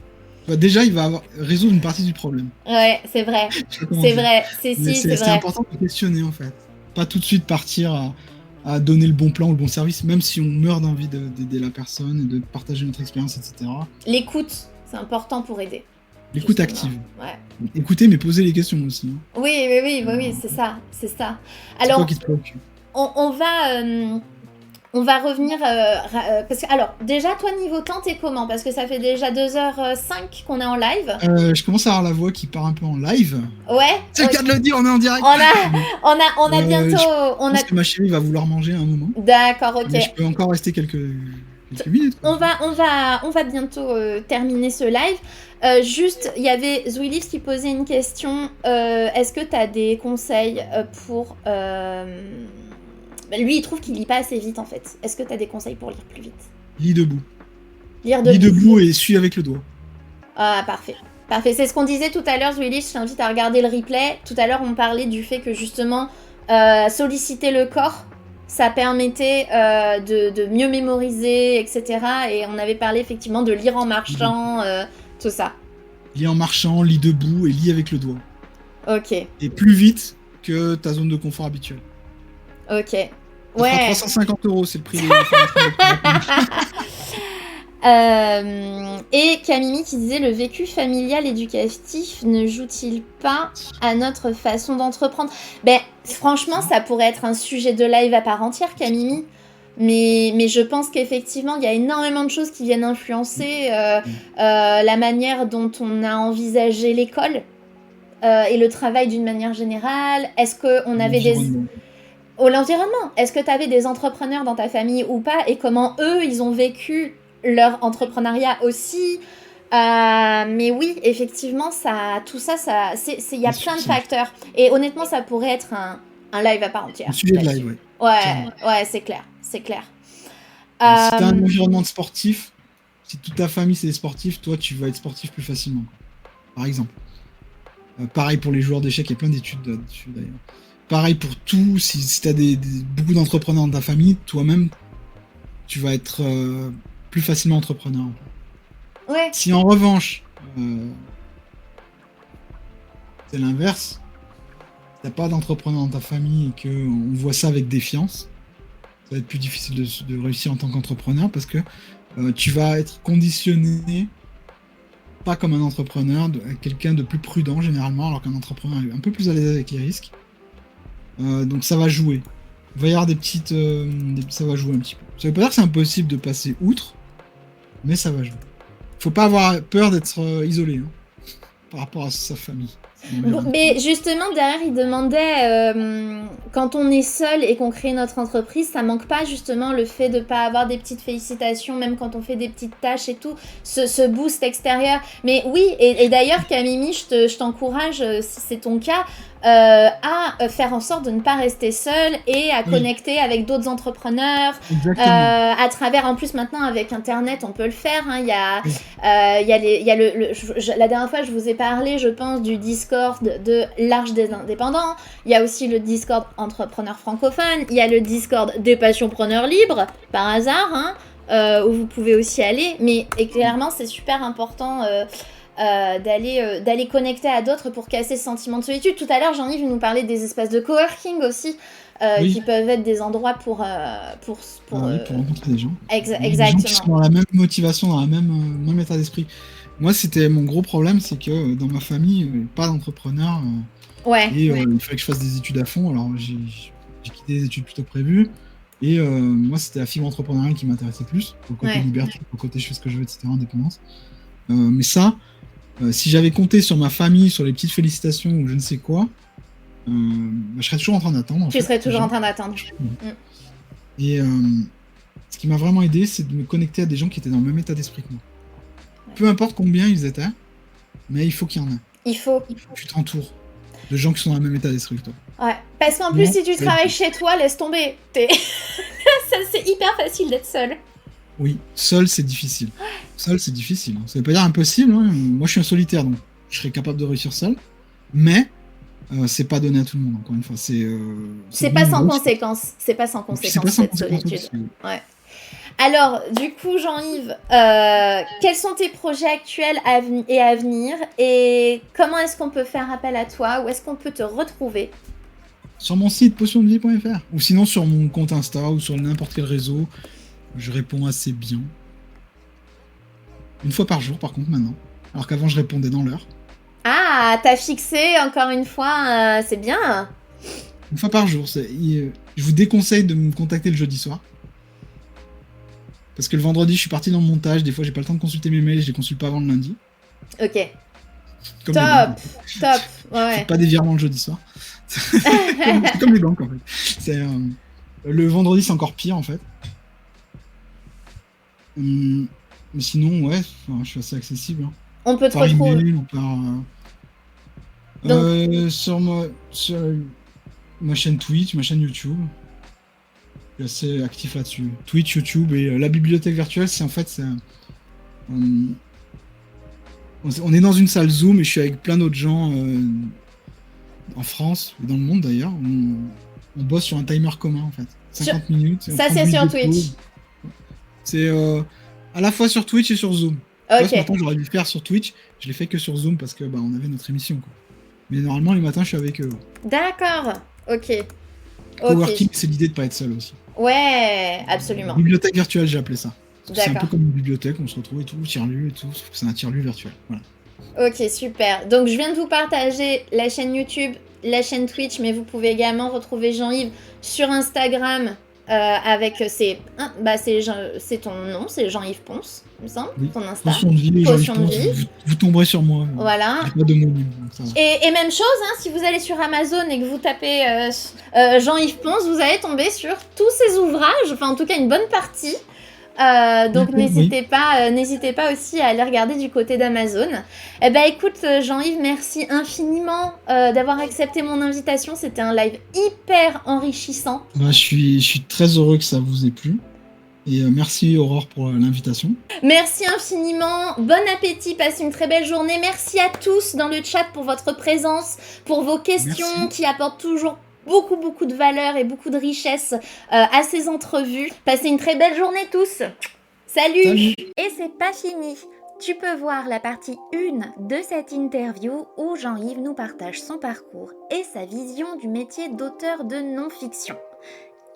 Bah, déjà, il va résoudre une partie du problème. Ouais, c'est vrai. C'est vrai. C'est important de questionner en fait. Pas tout de suite partir à donner le bon plan ou le bon service, même si on meurt d'envie d'aider la personne et de partager notre expérience, etc. L'écoute, C'est important pour aider. L'écoute Justement. active. Ouais. Écoutez, mais posez les questions aussi. Hein. Oui, c'est ça. C'est Alors, quoi qui te préoccupe? on va revenir... parce que, alors, déjà, toi, niveau temps, t'es comment? Parce que ça fait déjà 2h05 qu'on est en live. Je commence à avoir la voix qui part un peu en live. Ouais. C'est le cas de le dire, on est en direct. On a bientôt... Je pense que ma chérie va vouloir manger à un moment. D'accord, ok. Mais je peux encore rester quelques minutes. Quoi. On va bientôt terminer ce live. Juste, il y avait Zwilif qui posait une question. Est-ce que tu as des conseils pour... Lui, il trouve qu'il lit pas assez vite, en fait. Est-ce que tu as des conseils pour lire plus vite? Lis debout. Lire Lis debout et suis avec le doigt. Ah, parfait. Parfait. C'est ce qu'on disait tout à l'heure, Zwilif. Je t'invite à regarder le replay. Tout à l'heure, on parlait du fait que, justement, solliciter le corps, ça permettait de mieux mémoriser, etc. Et on avait parlé, effectivement, de lire en marchant, tout ça. Lis en marchant, lis debout et lis avec le doigt. Ok. Et plus vite que ta zone de confort habituelle. Ok. Ça Ouais. fera 350 €, c'est le prix. Et Camille qui disait, le vécu familial éducatif ne joue-t-il pas à notre façon d'entreprendre? Ben, franchement, ça pourrait être un sujet de live à part entière, Camille. Mais je pense qu'effectivement, il y a énormément de choses qui viennent influencer la manière dont on a envisagé l'école et le travail d'une manière générale. Est-ce qu'on avait des... l'environnement. Est-ce que tu avais des entrepreneurs dans ta famille ou pas? Et comment eux, ils ont vécu leur entrepreneuriat aussi? Mais oui, effectivement, tout ça, il y a plein de facteurs. Et honnêtement, ça pourrait être un live à part entière. Un sujet de live, ouais. Ouais, c'est clair. Si t'as un environnement de sportif, si toute ta famille c'est des sportifs, toi tu vas être sportif plus facilement. Par exemple. Pareil pour les joueurs d'échecs, il y a plein d'études là-dessus d'ailleurs. Pareil pour tout, si t'as beaucoup d'entrepreneurs dans ta famille, toi-même, tu vas être plus facilement entrepreneur. Ouais. Si en revanche, c'est l'inverse, si t'as pas d'entrepreneur dans ta famille et qu'on voit ça avec défiance, ça va être plus difficile de réussir en tant qu'entrepreneur parce que tu vas être conditionné pas comme un entrepreneur, quelqu'un de plus prudent généralement, alors qu'un entrepreneur est un peu plus à l'aise avec les risques. Donc ça va jouer. Il va y avoir des petites... ça va jouer un petit peu. Ça veut pas dire que c'est impossible de passer outre, mais ça va jouer. Faut pas avoir peur d'être isolé hein, par rapport à sa famille. Mais justement, derrière, il demandait, quand on est seul et qu'on crée notre entreprise, ça manque pas justement le fait de pas avoir des petites félicitations, même quand on fait des petites tâches et tout, ce boost extérieur. Mais oui, et d'ailleurs, Camille, je t'encourage, si c'est ton cas, à faire en sorte de ne pas rester seul et à connecter avec d'autres entrepreneurs. À travers, en plus maintenant avec Internet, on peut le faire. Hein, il y a la dernière fois, je vous ai parlé, je pense, du Discord de l'Arche des Indépendants. Il y a aussi le Discord Entrepreneurs francophones. Il y a le Discord des Passionpreneurs libres, par hasard, hein, où vous pouvez aussi aller. Mais clairement, c'est super important d'aller connecter à d'autres pour casser ce sentiment de solitude. Tout à l'heure, Jean-Yves nous parlait des espaces de coworking aussi, qui peuvent être des endroits pour rencontrer des gens. Exactement. Des gens qui sont dans la même motivation, dans le même état d'esprit. Moi, c'était mon gros problème, c'est que dans ma famille, pas d'entrepreneur. Et il fallait que je fasse des études à fond. Alors, j'ai quitté les études plutôt prévues. Et moi, c'était la fibre entrepreneuriale qui m'intéressait plus. Au côté liberté, au côté je fais ce que je veux, etc., indépendance. Mais ça, si j'avais compté sur ma famille, sur les petites félicitations ou je ne sais quoi, je serais toujours en train d'attendre. Tu serais toujours en train d'attendre. Et ce qui m'a vraiment aidé, c'est de me connecter à des gens qui étaient dans le même état d'esprit que moi. Peu importe combien ils étaient, mais il faut qu'il y en ait. Il faut que tu t'entoures de gens qui sont dans le même état d'esprit que toi. Ouais, parce qu'en plus, si tu travailles chez toi, laisse tomber. Ça, c'est hyper facile d'être seul. Oui, seul, c'est difficile. Seul, c'est difficile. Ça veut pas dire impossible. Hein. Moi, je suis un solitaire, donc je serais capable de réussir seul. Mais c'est pas donné à tout le monde, encore une fois. C'est pas sans conséquence. C'est pas sans conséquence, cette solitude. Ouais. Alors, du coup, Jean-Yves, quels sont tes projets actuels et à venir? Et comment est-ce qu'on peut faire appel à toi? Où est-ce qu'on peut te retrouver? Sur mon site potiondevie.fr ou sinon sur mon compte Insta ou sur n'importe quel réseau. Je réponds assez bien. Une fois par jour, par contre, maintenant. Alors qu'avant, je répondais dans l'heure. Ah, t'as fixé encore une fois, c'est bien. Une fois par jour. Je vous déconseille de me contacter le jeudi soir. Parce que le vendredi, je suis parti dans le montage. Des fois, j'ai pas le temps de consulter mes mails. Je les consulte pas avant le lundi. Ok. Comme Top, les banques. top, Faites ouais. pas des virements le jeudi soir. C'est comme les banques, en fait. Le vendredi, c'est encore pire, en fait. Mais sinon, ouais, enfin, je suis assez accessible. Hein. On peut te Par retrouver. email ou par. Sur ma chaîne Twitch, ma chaîne YouTube. Je suis assez actif là-dessus. Twitch, YouTube et la bibliothèque virtuelle, c'est en fait. On est dans une salle Zoom et je suis avec plein d'autres gens en France et dans le monde d'ailleurs. On bosse sur un timer commun en fait. 50 minutes. Et on Ça, prend c'est 10 sur minutes de Twitch. pause. C'est à la fois sur Twitch et sur Zoom. Là, ce Ok. matin, j'aurais dû le faire sur Twitch. Je l'ai fait que sur Zoom parce que on avait notre émission. Quoi. Mais normalement, les matins, je suis avec eux. D'accord. Ok. Coworking, Ok. c'est l'idée de pas être seul aussi. Ouais, absolument. Bibliothèque virtuelle, j'ai appelé ça. Parce que c'est un peu D'accord. comme une bibliothèque, on se retrouve et tout, tiers-lieu et tout, sauf que c'est un tiers-lieu virtuel. Voilà. Ok, super. Donc, je viens de vous partager la chaîne YouTube, la chaîne Twitch, mais vous pouvez également retrouver Jean-Yves sur Instagram avec c'est ton nom, c'est Jean-Yves Ponce, il me semble, Oui. ton Insta. Potion de vie, Potion de Jean-Yves vie. Ponce, vous tomberez sur moi. Voilà. J'ai pas de homonyme, donc ça va. Et même chose, hein, si vous allez sur Amazon et que vous tapez Jean-Yves Ponce, vous allez tomber sur tous ses ouvrages, enfin en tout cas une bonne partie. Donc Oui. n'hésitez pas aussi à aller regarder du côté d'Amazon. Eh ben écoute Jean-Yves, merci infiniment d'avoir accepté mon invitation. C'était un live hyper enrichissant. Bah, je suis très heureux que ça vous ait plu. Et merci Aurore pour l'invitation. Merci infiniment, bon appétit, passez une très belle journée. Merci à tous dans le chat pour votre présence, pour vos questions qui apportent toujours beaucoup de valeur et beaucoup de richesse à ces entrevues. Passez une très belle journée tous. Salut. Et c'est pas fini. Tu peux voir la partie 1 de cette interview où Jean-Yves nous partage son parcours et sa vision du métier d'auteur de non-fiction.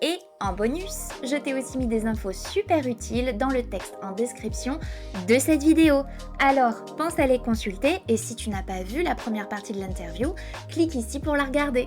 Et en bonus, je t'ai aussi mis des infos super utiles dans le texte en description de cette vidéo. Alors, pense à les consulter et si tu n'as pas vu la première partie de l'interview, clique ici pour la regarder.